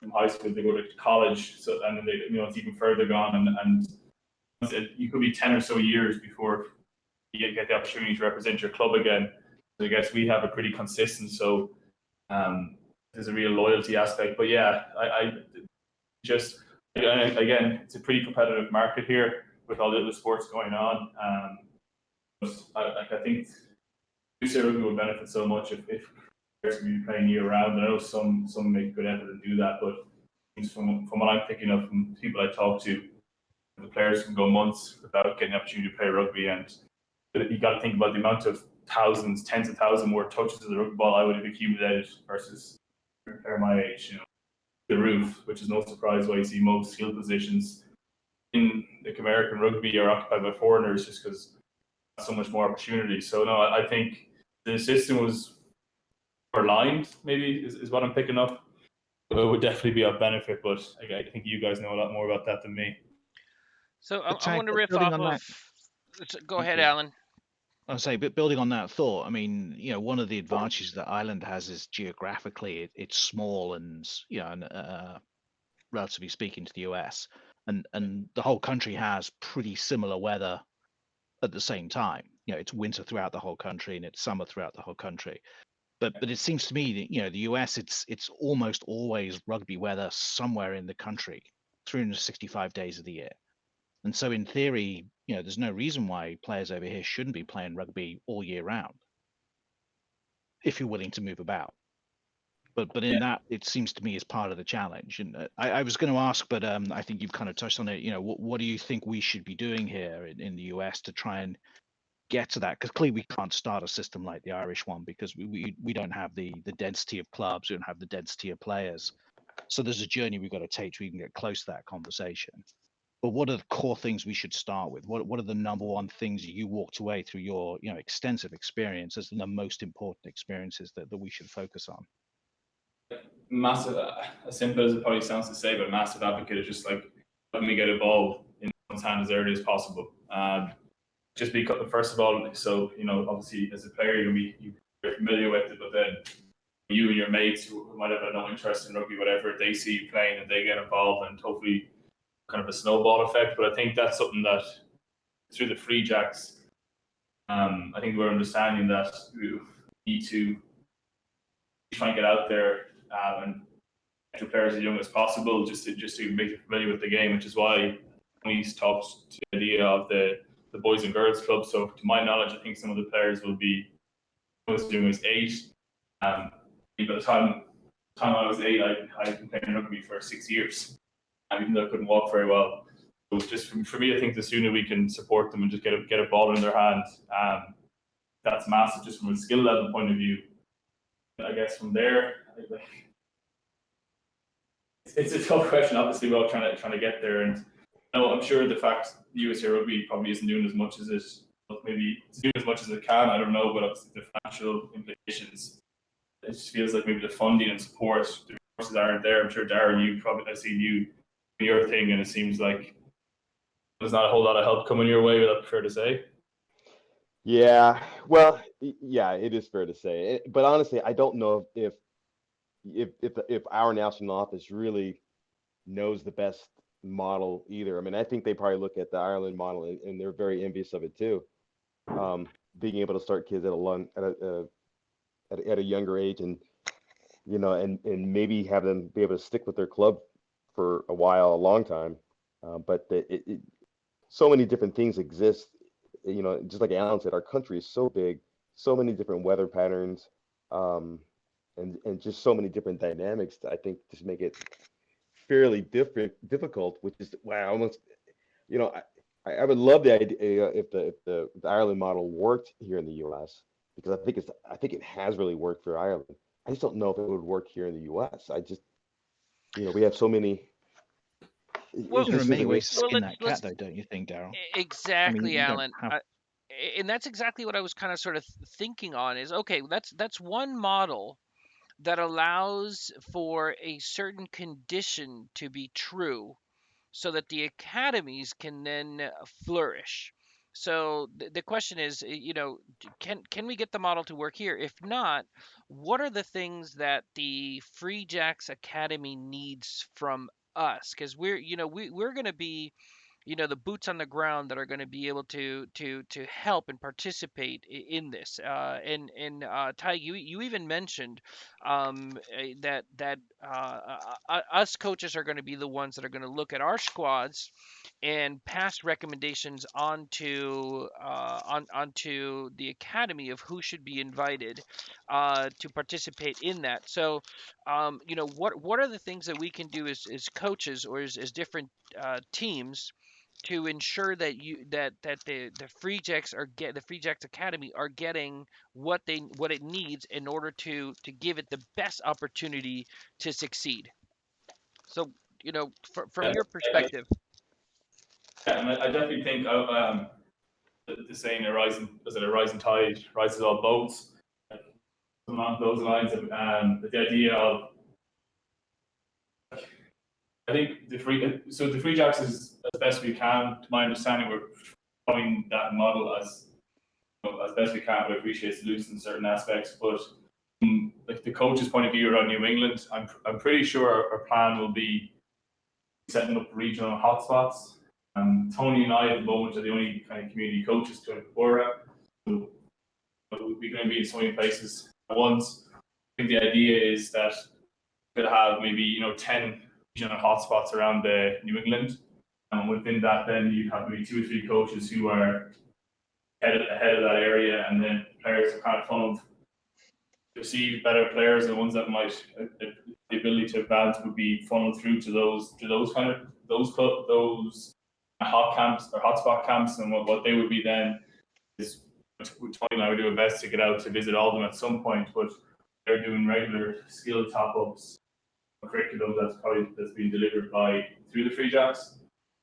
From high school, they go to college, so and then they, it's even further gone, and you could be 10 or so years before you get the opportunity to represent your club again. So I guess we have a pretty consistent, so there's a real loyalty aspect. But yeah, I just again, it's a pretty competitive market here with all the other sports going on. I think rugby would benefit so much if players can be playing year round. I know some make a good effort to do that, but from what I'm picking up from people I talk to, the players can go months without getting the opportunity to play rugby, and you got to think about the amount of thousands, tens of thousands more touches of the rugby ball I would have accumulated versus a player my age. The roof, which is no surprise why you see most skill positions in the American rugby are occupied by foreigners, just because so much more opportunity. So no, I think the system was aligned, maybe is what I'm picking up. It would definitely be of benefit, but I think you guys know a lot more about that than me. So I want to riff off of. Go ahead, you. Alan. I'll say, but building on that thought, I mean, one of the advantages that Ireland has is geographically it's small and relatively speaking to the US, and the whole country has pretty similar weather at the same time. It's winter throughout the whole country and it's summer throughout the whole country. But it seems to me that the US it's almost always rugby weather somewhere in the country, 365 days of the year. And so in theory, there's no reason why players over here shouldn't be playing rugby all year round if you're willing to move about. But in that, it seems to me is part of the challenge. And I was going to ask, but I think you've kind of touched on it. What do you think we should be doing here in the US to try and get to that? Because clearly we can't start a system like the Irish one because we don't have the density of clubs, we don't have the density of players. So there's a journey we've got to take so we can get close to that conversation. But what are the core things we should start with? What are the number one things you walked away through your extensive experience as the most important experiences that we should focus on? Massive, as simple as it probably sounds to say, but a massive advocate is just like letting me get a ball in one's hand as early as possible. Just because, first of all, so obviously as a player you're familiar with it, but then you and your mates who might have no interest in rugby, whatever, they see you playing and they get involved, and hopefully kind of a snowball effect. But I think that's something that through the Free Jacks, I think we're understanding that we need to try and get out there and get players as young as possible, just to make them familiar with the game, which is why he's talked to the idea of the boys and girls club. So to my knowledge, I think some of the players will be as young as 8. By the time I was 8, I'd been playing rugby for 6 years, even though I couldn't walk very well. So just for me, I think the sooner we can support them and just get a ball in their hand, that's massive just from a skill level point of view. I guess from there, it's a tough question. Obviously, we're all trying to get there, and I'm sure the fact USA Rugby probably isn't doing as much as it maybe it's doing as much as it can. I don't know, but obviously the financial implications. It just feels like maybe the funding and support, the resources aren't there. I'm sure Darren, I've seen you do your thing, and it seems like there's not a whole lot of help coming your way. Would that be fair to say? Yeah, well, yeah, it is fair to say. But honestly, I don't know if our national office really knows the best model either. I mean, I think they probably look at the Ireland model and they're very envious of it too. Being able to start kids at a younger age, and and maybe have them be able to stick with their club for a while, a long time. But so many different things exist. Just like Alan said, our country is so big, so many different weather patterns, and just so many different dynamics that I think just make it fairly difficult, which is why I almost, I would love the idea if the Ireland model worked here in the U.S. because I think it has really worked for Ireland. I just don't know if it would work here in the U.S. I just, we have so many. Well, There are many ways to well, skin that cat, though, don't you think, Daryl? I mean, exactly, you don't Alan. have. And that's exactly what I was kind of sort of thinking on is okay, that's one model that allows for a certain condition to be true so that the academies can then flourish. So the question is, can we get the model to work here? If not, what are the things that the Free Jacks Academy needs from us? Because we're going to be the boots on the ground that are going to be able to help and participate in this. And Ty, you even mentioned that us coaches are going to be the ones that are going to look at our squads and pass recommendations onto the academy of who should be invited to participate in that. So, what are the things that we can do as coaches or as different teams to ensure that the Free Jacks the Free Jacks Academy are getting what it needs in order to give it the best opportunity to succeed. So, from your perspective. Yeah, and I definitely think the saying, a rising tide rises all boats. Along those lines, the idea of, I think the Free Jacks is as best we can. To my understanding, we're following that model as as best we can, but I appreciate it's loose in certain aspects. But like the coach's point of view around New England, I'm pretty sure our plan will be setting up regional hotspots. Tony and I at the moment are the only kind of community coaches to Bora. So we're going to be in so many places at once. I think the idea is that we'll have maybe 10 regional hotspots around the New England, and within that, then you have maybe 2 or 3 coaches who are ahead of that area, and then players are kind of funneled. Receive better players, the ones that might the ability to advance would be funneled through to those hot camps or hotspot camps, and what they would be then is Tony and I would do our best to get out to visit all of them at some point, but they're doing regular skill top ups, curriculum that's being delivered through the Free Jacks.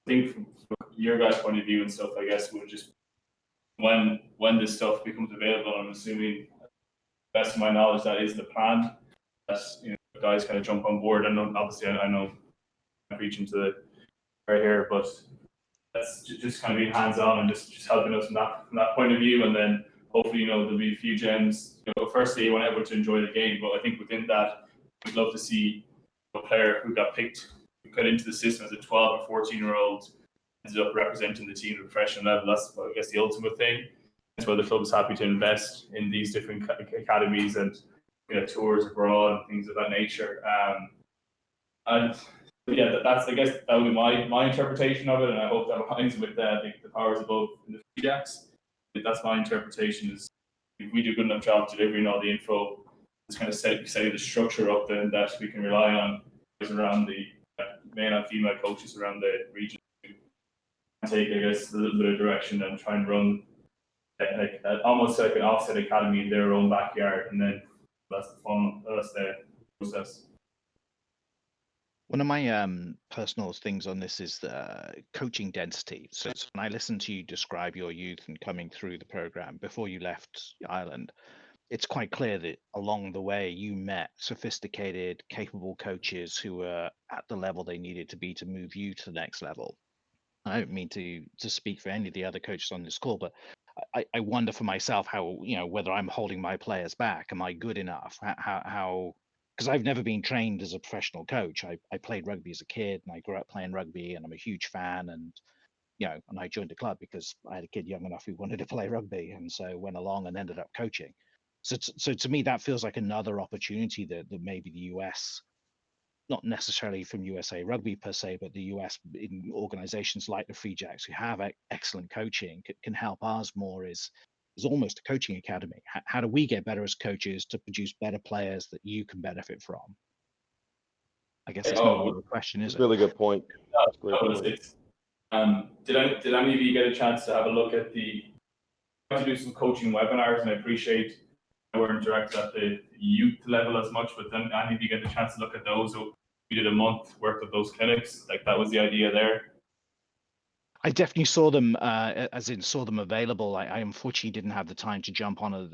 I think from your guys' point of view and stuff, I guess would just when this stuff becomes available, I'm assuming, best of my knowledge, that is the plan. That guys kind of jump on board. And obviously, I know I'm reaching to the right here, but that's just kind of being hands on and just helping us from that point of view. And then hopefully, there'll be a few gems. Firstly, you want everyone to enjoy the game, but I think within that, we'd love to see a player who got picked, who got into the system as a 12 or 14-year-old, ended up representing the team at a professional level. That's, I guess, the ultimate thing. That's why the club is happy to invest in these different academies and tours abroad and things of that nature. And yeah, that's, I guess that would be my interpretation of it, and I hope that aligns with the powers above in the Free Jacks. That's my interpretation. Is if we do a good enough job delivering all the info, it's kind of setting the structure up then that we can rely on around the male and female coaches around the region to take, I guess, a little bit of direction and try and run almost like an offset academy in their own backyard, and then that's the process. One of my personal things on this is the coaching density. So when I listened to you describe your youth and coming through the program before you left Ireland, it's quite clear that along the way you met sophisticated, capable coaches who were at the level they needed to be to move you to the next level. I don't mean to speak for any of the other coaches on this call, but I wonder for myself how, whether I'm holding my players back. Am I good enough? How because I've never been trained as a professional coach. I played rugby as a kid and I grew up playing rugby and I'm a huge fan, and and I joined the club because I had a kid young enough who wanted to play rugby, and so went along and ended up coaching. So to me that feels like another opportunity that maybe the US, not necessarily from USA Rugby per se, but the US in organizations like the Free Jacks who have excellent coaching can help us more is almost a coaching academy. How do we get better as coaches to produce better players that you can benefit from? I guess it's not a good question, is it? Really good point. That's a great point. Did any of you get a chance to have a look at to do some coaching webinars? And I appreciate we weren't directed at the youth level as much, but then any of you get the chance to look at those? So we did a month worth of those clinics. Like that was the idea there. I definitely saw them, as in saw them available. I unfortunately didn't have the time to jump on at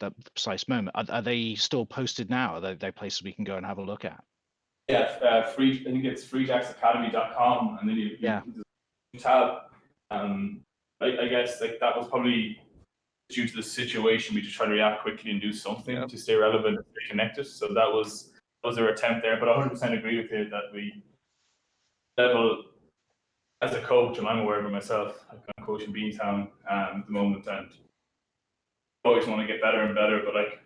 that precise moment. Are they still posted now? Are they places we can go and have a look at? Yeah, I think it's freejacksacademy.com, and then you tab. I guess like that was probably due to the situation. We just try to react quickly and do something to stay relevant and stay connected. So that was our attempt there. But I 100% agree with you that we level as a coach, and I'm aware of it myself. I'm coaching Beantown at the moment, and I always want to get better and better. But like,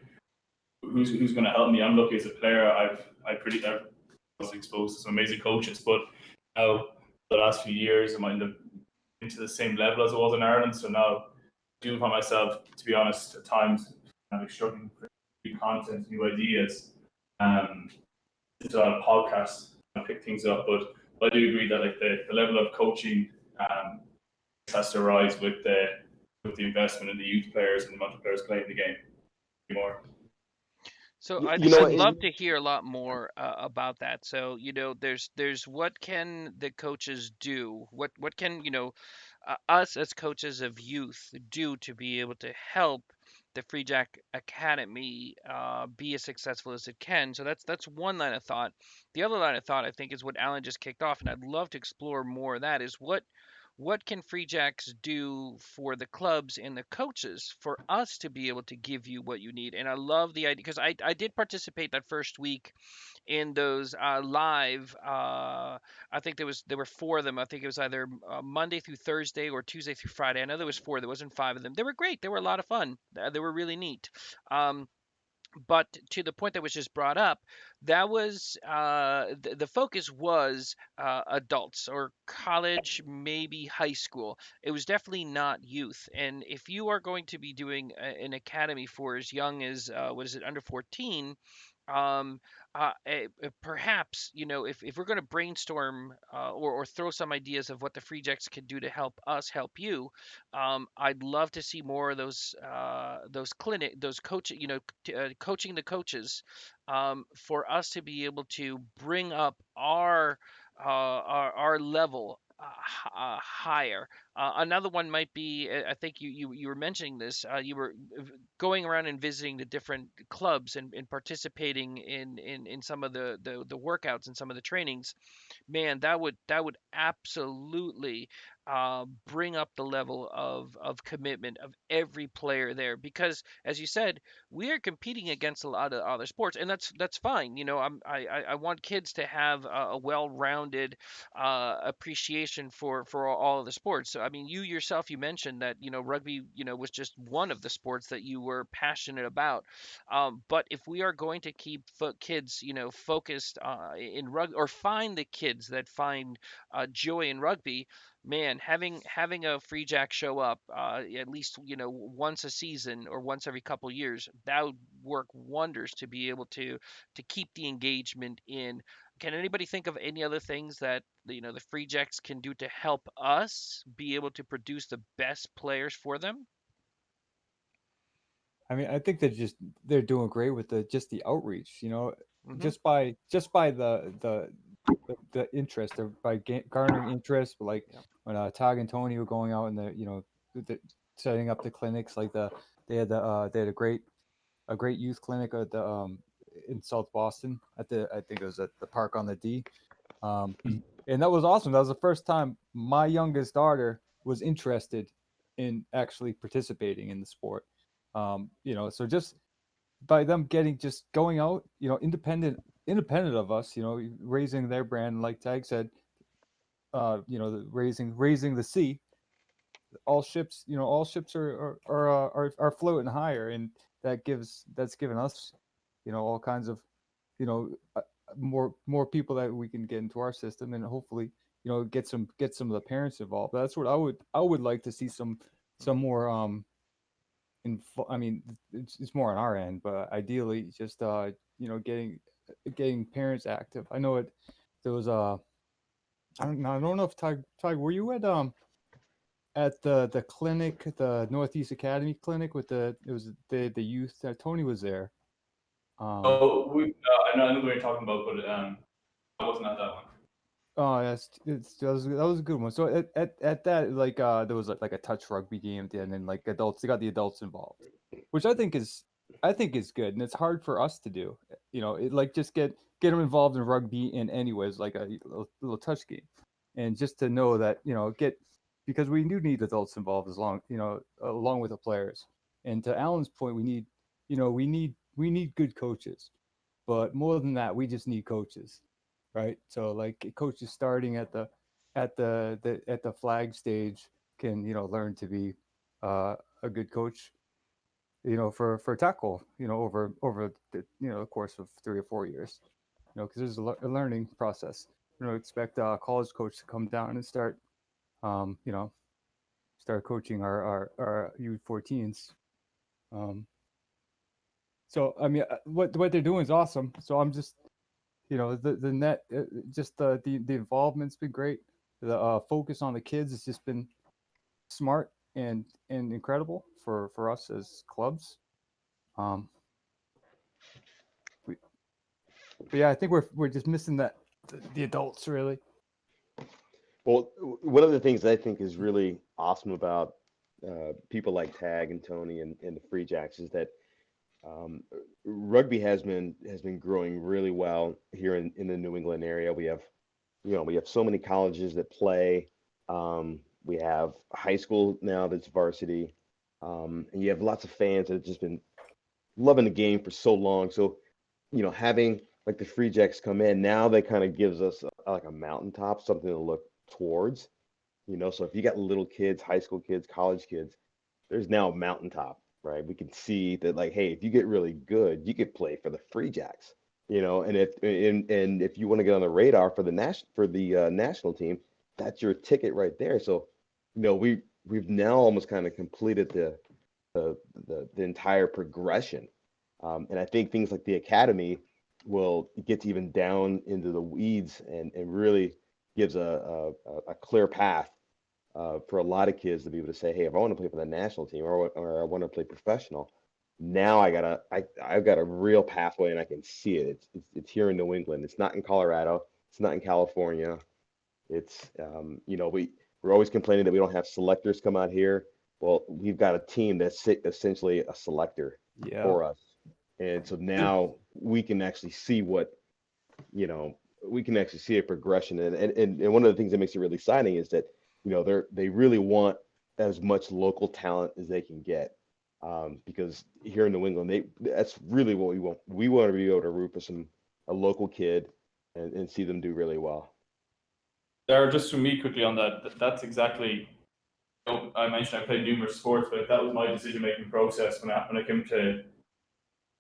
who's going to help me? I'm lucky as a player. I was exposed to some amazing coaches, but now the last few years I'm into the same level as I was in Ireland. So now I do find myself, to be honest, at times I'm struggling for new content, new ideas. It's a lot of podcasts and pick things up, but I do agree that like the level of coaching has to rise with the investment in the youth players and the amount of players playing the game more. So I'd love to hear a lot more about that. So there's what can the coaches do? What can us as coaches of youth do to be able to help the Free Jack Academy be as successful as it can? So that's one line of thought. The other line of thought I think is what Alan just kicked off, and I'd love to explore more of that. Is what can Free Jacks do for the clubs and the coaches for us to be able to give you what you need? And I love the idea because I did participate that first week in those live. I think there were four of them. I think it was either Monday through Thursday or Tuesday through Friday. I know there was four. There wasn't five of them. They were great. They were a lot of fun. They were really neat. But to the point that was just brought up, that was the focus was adults or college, maybe high school. It was definitely not youth. And if you are going to be doing an academy for as young as what is it, under 14, um, perhaps if we're going to brainstorm or throw some ideas of what the Free Jacks can do to help us help you, I'd love to see more of those clinic those coach coaching the coaches, for us to be able to bring up our level higher. Another one might be, I think you were mentioning this. You were going around and visiting the different clubs and participating in some of the workouts and some of the trainings. Man, that would absolutely bring up the level of commitment of every player there, because as you said, we are competing against a lot of other sports, and that's fine. I want kids to have a well-rounded appreciation for all of the sports. So I mean, you yourself, you mentioned that rugby was just one of the sports that you were passionate about. But if we are going to keep kids focused in rugby, or find the kids that find joy in rugby, man, having a Free Jack show up at least once a season or once every couple years, that would work wonders to be able to keep the engagement in. Can anybody think of any other things that the Free Jacks can do to help us be able to produce the best players for them? I mean, I think they're doing great with the outreach. Hmm. Just by the interest, or by garnering interest. Like Yeah. when Tadgh and Tony were going out and setting up the clinics, like they had a great youth clinic at the in South Boston at I think it was at the park on the D. Um, and that was awesome. That was the first time my youngest daughter was interested in actually participating in the sport. So just by them just going out, independent of us, raising their brand, like Tag said, raising the sea. All ships are floating higher, and that's given us, all kinds of, you know, uh, more people that we can get into our system, and hopefully, get some of the parents involved. That's what I would like to see some more I mean, it's more on our end, but ideally, just getting parents active. I know it. There was I don't know if Ty, were you at the clinic, the Northeast Academy clinic with it was the youth. Tony was there. Um, Oh, I know what you're talking about, but I wasn't at that one. oh, that was a good one. So at that, like, there was like a touch rugby game at the end, and like adults, they got the adults involved, which I think is good, and it's hard for us to do. Like, just get them involved in rugby in any ways, like a little touch game, and just to know that, because we do need adults involved, along with the players. And to Alan's point, we need good coaches, but more than that, we just need coaches, right? So, like, coaches starting at the flag stage can, learn to be a good coach, for tackle, over the course of 3 or 4 years, because there's a learning process. Expect a college coach to come down and um, you know, start coaching our U14s. Um, so I mean, what they're doing is awesome. So I'm just, the net, just the involvement's been great. The focus on the kids has just been smart and incredible for us as clubs. Um, we, but yeah, I think we're just missing the adults, really. Well, one of the things I think is really awesome about people like Tag and Tony and the Free Jacks is that um, rugby has been growing really well here in the New England area. We have so many colleges that play. We have high school now that's varsity, and you have lots of fans that have just been loving the game for so long. So, having like the Free Jacks come in now, they kind of gives us like a mountaintop, something to look towards. So if you got little kids, high school kids, college kids, there's now a mountaintop, right? We can see that, like, hey, if you get really good, you could play for the Free Jacks, and if you want to get on the radar for the national team, that's your ticket right there. So, we've now almost kind of completed the entire progression, and I think things like the academy will get even down into the weeds and really gives a clear path for a lot of kids to be able to say, hey, if I want to play for the national team or I want to play professional, now I've got a real pathway and I can see it. It's here in New England. It's not in Colorado. It's not in California. It's we're always complaining that we don't have selectors come out here. Well, we've got a team that's essentially a selector Yeah. for us, and so now we can actually see we can actually see a progression. And one of the things that makes it really exciting is that, they really want as much local talent as they can get. Because here in New England, that's really what we want. We want to be able to root for a local kid and see them do really well. There, just from me quickly on that, that's exactly. I mentioned I played numerous sports, but that was my decision-making process when I came to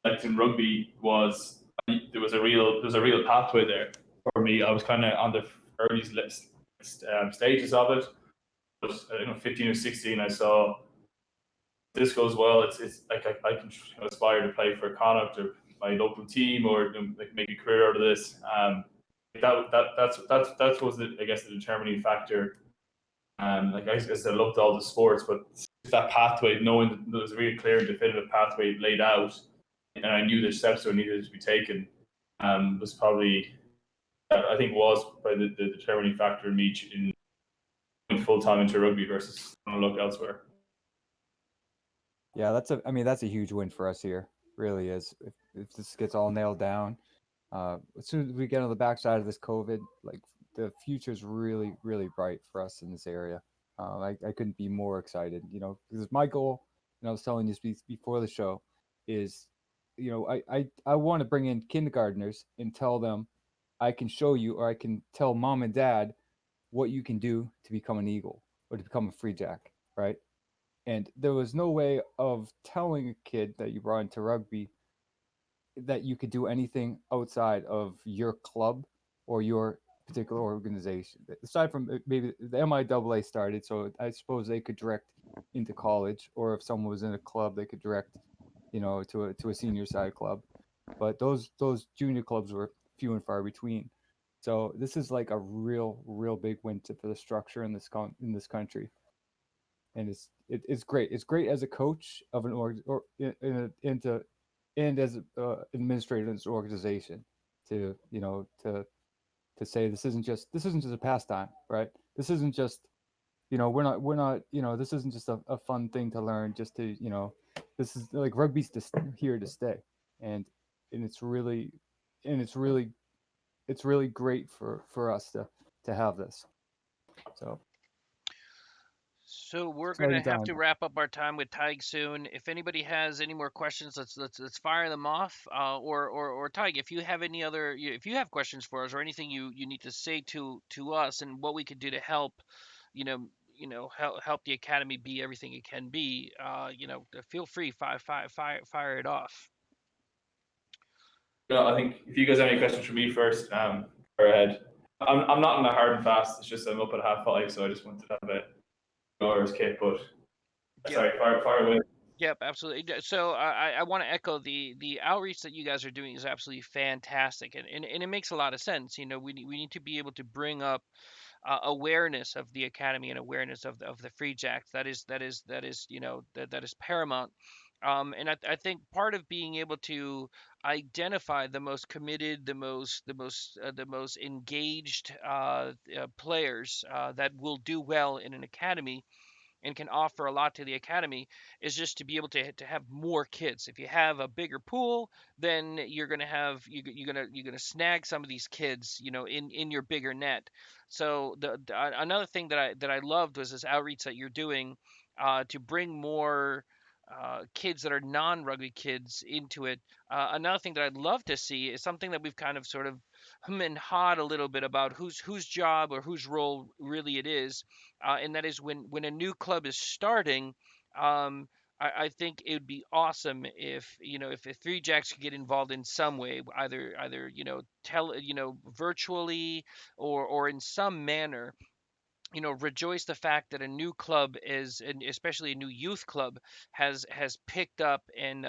selecting rugby. There was a real pathway there for me. I was kind of on the early stages of it. I was 15 or 16. I saw this goes well. It's like I can aspire to play for Connacht or my local team, or make a career out of this. That was I guess the determining factor. Like I said, I loved all the sports, but that pathway, knowing that there was a really clear and definitive pathway laid out, and I knew the steps that needed to be taken, was probably, I think, was probably the determining factor in me in going full time into rugby versus trying to look elsewhere. Yeah, that's a huge win for us here. Really is. If this gets all nailed down, as soon as we get on the backside of this COVID, like the future's really, really bright for us in this area. I couldn't be more excited. Because my goal, and I was telling you before the show, is, I want to bring in kindergartners and tell them, I can show you, or I can tell mom and dad what you can do to become an Eagle or to become a Free Jack, right? And there was no way of telling a kid that you brought into rugby that you could do anything outside of your club or your particular organization. Aside from maybe the MIAA started, so I suppose they could direct into college, or if someone was in a club, they could direct, to a senior side club. But those junior clubs were few and far between. So this is like a real big win for the structure in this country, and it's great. It's great as a coach of an org or into and as administrator in this organization to say this isn't just a pastime, right? This isn't just we're not this isn't just a fun thing to learn just to this is like rugby's here to stay, and and it's really and it's really great for us to have this. So we're Sorry gonna to have time. to wrap up our time with Tadgh soon. If anybody has any more questions, let's fire them off. Or Tadgh, if you have any other, if you have questions for us or anything you need to say to us and what we could do to help, help the academy be everything it can be, feel free, fire it off. I think if you guys have any questions for me first, go ahead. I'm not in a hard and fast. It's just I'm up at 5:30, so I just wanted to have a hours kit. But Yep. sorry, fire away. Yep, absolutely. So I want to echo the outreach that you guys are doing is absolutely fantastic, and it makes a lot of sense. We need to be able to bring up awareness of the academy and awareness of the Free Jacks. That is paramount. And I think part of being able to identify the most committed, the most engaged players that will do well in an academy and can offer a lot to the academy is just to be able to have more kids. If you have a bigger pool, then you're gonna have you're gonna snag some of these kids, in your bigger net. So another thing that I loved was this outreach that you're doing, to bring more kids that are non-rugby kids into it. Another thing that I'd love to see is something that we've kind of sort of and hawed a little bit about whose job or whose role really it is, and that is when a new club is starting. Um, I think it would be awesome if the Three Jacks could get involved in some way, either virtually or in some manner, rejoice the fact that a new club is, and especially a new youth club, has picked up and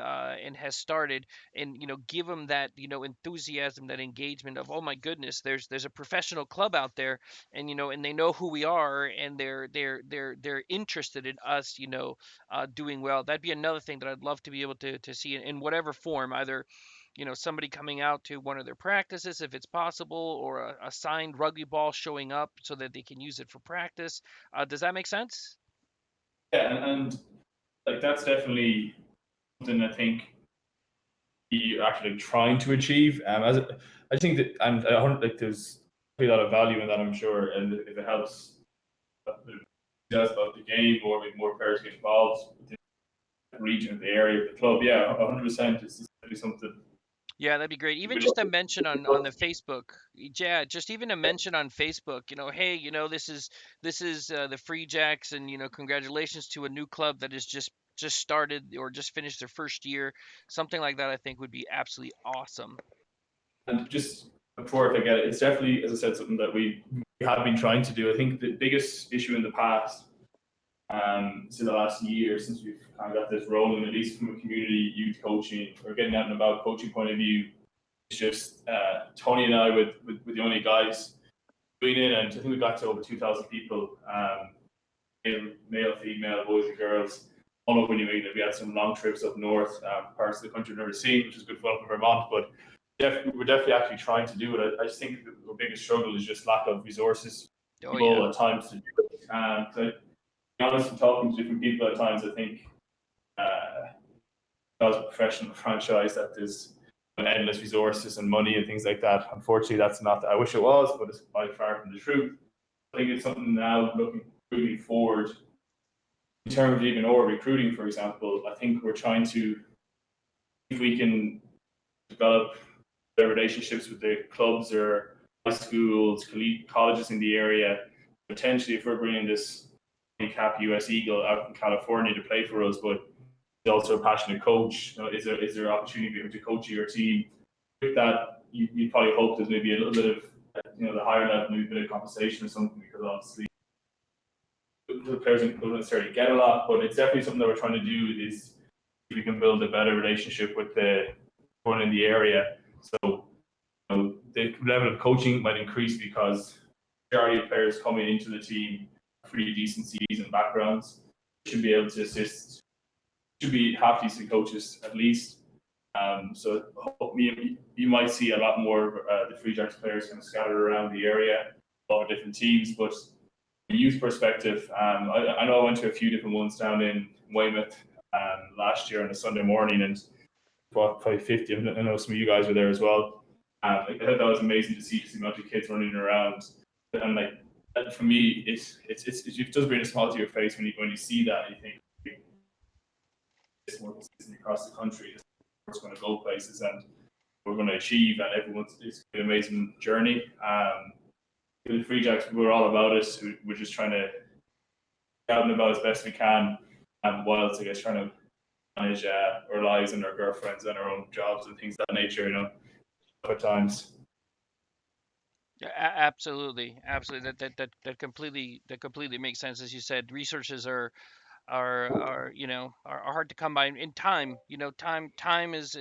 has started, and give them that enthusiasm, that engagement of, oh my goodness, there's a professional club out there, and and they know who we are, and they're interested in us, doing well. That'd be another thing that I'd love to be able to see in whatever form, either somebody coming out to one of their practices if it's possible, or a signed rugby ball showing up so that they can use it for practice. Does that make sense? Yeah, and like that's definitely something I think you're actually trying to achieve. I think that, and like there's a lot of value in that, I'm sure, and if it helps about the game, or with more players get involved within the region, the area of the club, yeah, 100%. It's definitely something. Yeah, that'd be great. Even just a mention on the Facebook. Yeah, just even a mention on Facebook. Hey, this is the Free Jacks, and congratulations to a new club that has just started or just finished their first year. Something like that, I think, would be absolutely awesome. And just before I forget it, it's definitely, as I said, something that we have been trying to do. I think the biggest issue in the past, so the last year, since we've kind of got this rolling, at least from a community youth coaching or getting out and about coaching point of view, it's just Tony and I with the only guys doing it, and I think we got to over 2,000 people, male, female, boys and girls, all over New England. We had some long trips up north, parts of the country we've never seen, which is good fun in Vermont, but we're definitely actually trying to do it. I just think the biggest struggle is just lack of resources. Oh People yeah. at times to do it. To be honest, and talking to different people at times, I think as a professional franchise that there's endless resources and money and things like that. Unfortunately, that's not. I wish it was, but it's by far from the truth. I think it's something now moving forward in terms of even our recruiting, for example. I think we're trying to, if we can develop their relationships with the clubs or high schools, colleges in the area. Potentially, if we're bringing this cap US Eagle out in California to play for us, but he's also a passionate coach, is there opportunity for him to coach your team? With that, you probably hope there's maybe a little bit of the higher level, maybe a bit of compensation or something, because obviously the players don't necessarily get a lot, but it's definitely something that we're trying to do, is if we can build a better relationship with the one in the area. So the level of coaching might increase because the majority of players coming into the team have pretty decent CVs and backgrounds. Should be able to assist. Should be half decent coaches at least. So you might see a lot more of the Free Jacks players kind of scattered around the area, a lot of different teams. But from a youth perspective, I know I went to a few different ones down in Weymouth last year on a Sunday morning, and probably 50. I know some of you guys were there as well. I thought that was amazing to see just the amount of kids running around, and like for me, it does bring a smile to your face when you see that. And you think it's more consistent across the country. It's going to go places, and we're going to achieve, and it's an amazing journey. The Free Jacks, we're all about it. We're just trying to get out and about as best we can, whilst I guess trying to manage our lives and our girlfriends and our own jobs and things of that nature, at times. Yeah, absolutely. That completely makes sense. As you said, resources are hard to come by in time. Time is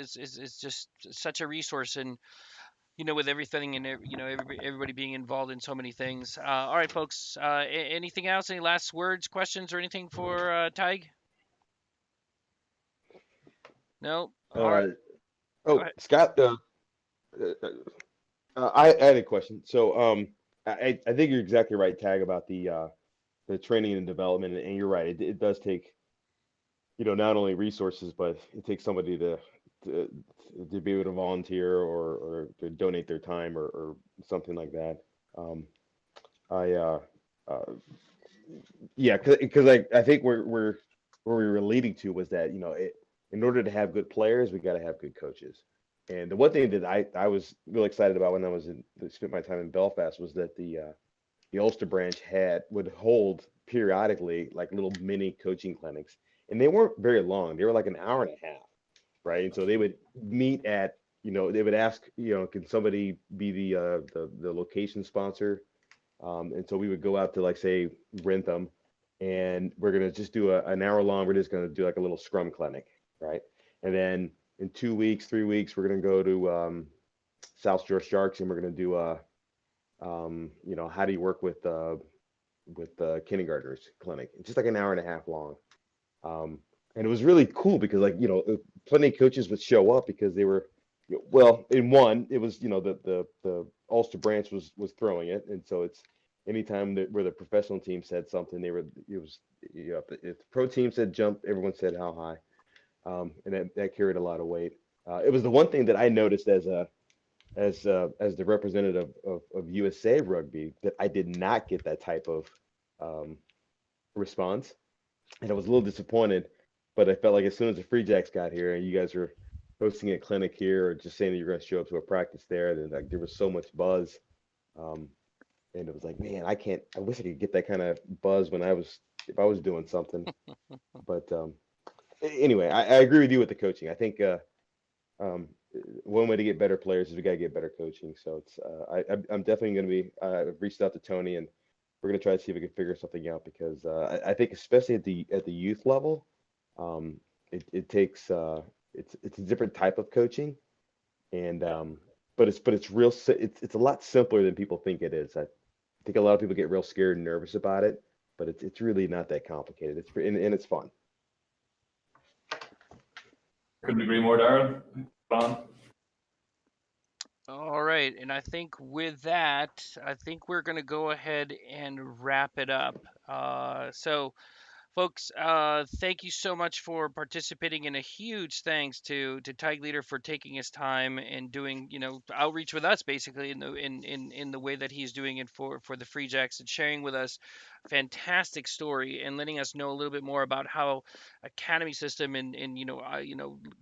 just such a resource, and with everything, and everybody being involved in so many things. All right, folks. Anything else? Any last words, questions, or anything for Tadgh? No. All right. Scott, I had a question. So I think you're exactly right, Tadgh, about the the training and development. And you're right, it does take, not only resources, but it takes somebody to, to be able to volunteer or to donate their time or something like that. I uh, yeah, because I think where we were leading to was that in order to have good players, we got to have good coaches. And the one thing that I was really excited about when I spent my time in Belfast was that the Ulster branch would hold periodically like little mini coaching clinics, and they weren't very long. They were like an hour and a half, right? And so they would meet at, they would ask, can somebody be the location sponsor? And so we would go out to, like, say, Rentham, and we're gonna just do an hour long. We're just gonna do like a little scrum clinic, right? And then in 2 weeks, 3 weeks, we're gonna go to South Shore Sharks, and we're gonna do how do you work with kindergartners clinic. It's just like an hour and a half long. And it was really cool because, like, plenty of coaches would show up because they were, well, in one, it was, the Ulster branch was throwing it. And so it's anytime where the professional team said something, if the pro team said jump, everyone said how high. And that carried a lot of weight. It was the one thing that I noticed as the representative of USA Rugby, that I did not get that type of response, and I was a little disappointed. But I felt like as soon as the Free Jacks got here, and you guys were hosting a clinic here, or just saying that you're going to show up to a practice there, then, like, there was so much buzz, and it was like, man, I wish I could get that kind of buzz if I was doing something. But anyway, I agree with you with the coaching. I think um, one way to get better players is we got to get better coaching. So it's I'm definitely going to be I've reached out to Tony, and we're going to try to see if we can figure something out, because I think especially at the youth level, it takes it's a different type of coaching, and but it's real it's a lot simpler than people think it is. I think a lot of people get real scared and nervous about it, but it's really not that complicated. And it's fun. Couldn't agree more, Darren. Fun. All right, and I think with that, I think we're going to go ahead and wrap it up. So, folks, thank you so much for participating, and a huge thanks to Tadgh Leader for taking his time and doing, outreach with us, basically, in the way that he's doing it for the Free Jacks, and sharing with us fantastic story, and letting us know a little bit more about how academy system, and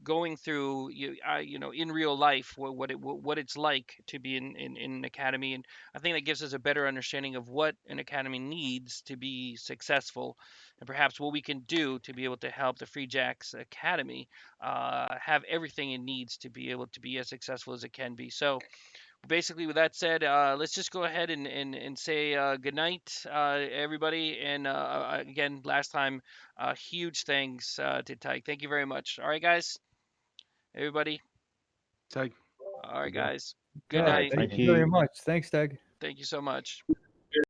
going through, in real life, what it's like to be in an academy. And I think that gives us a better understanding of what an academy needs to be successful, and perhaps what we can do to be able to help the Free Jacks Academy have everything it needs to be able to be as successful as it can be. So, basically, with that said, let's just go ahead and say good night, everybody. And again, last time, huge thanks to Tyke. Thank you very much. All right, guys, everybody. So All right, guys. Good Yeah, night. thank Thank you very you. much. Thanks, Doug. Thank you so much.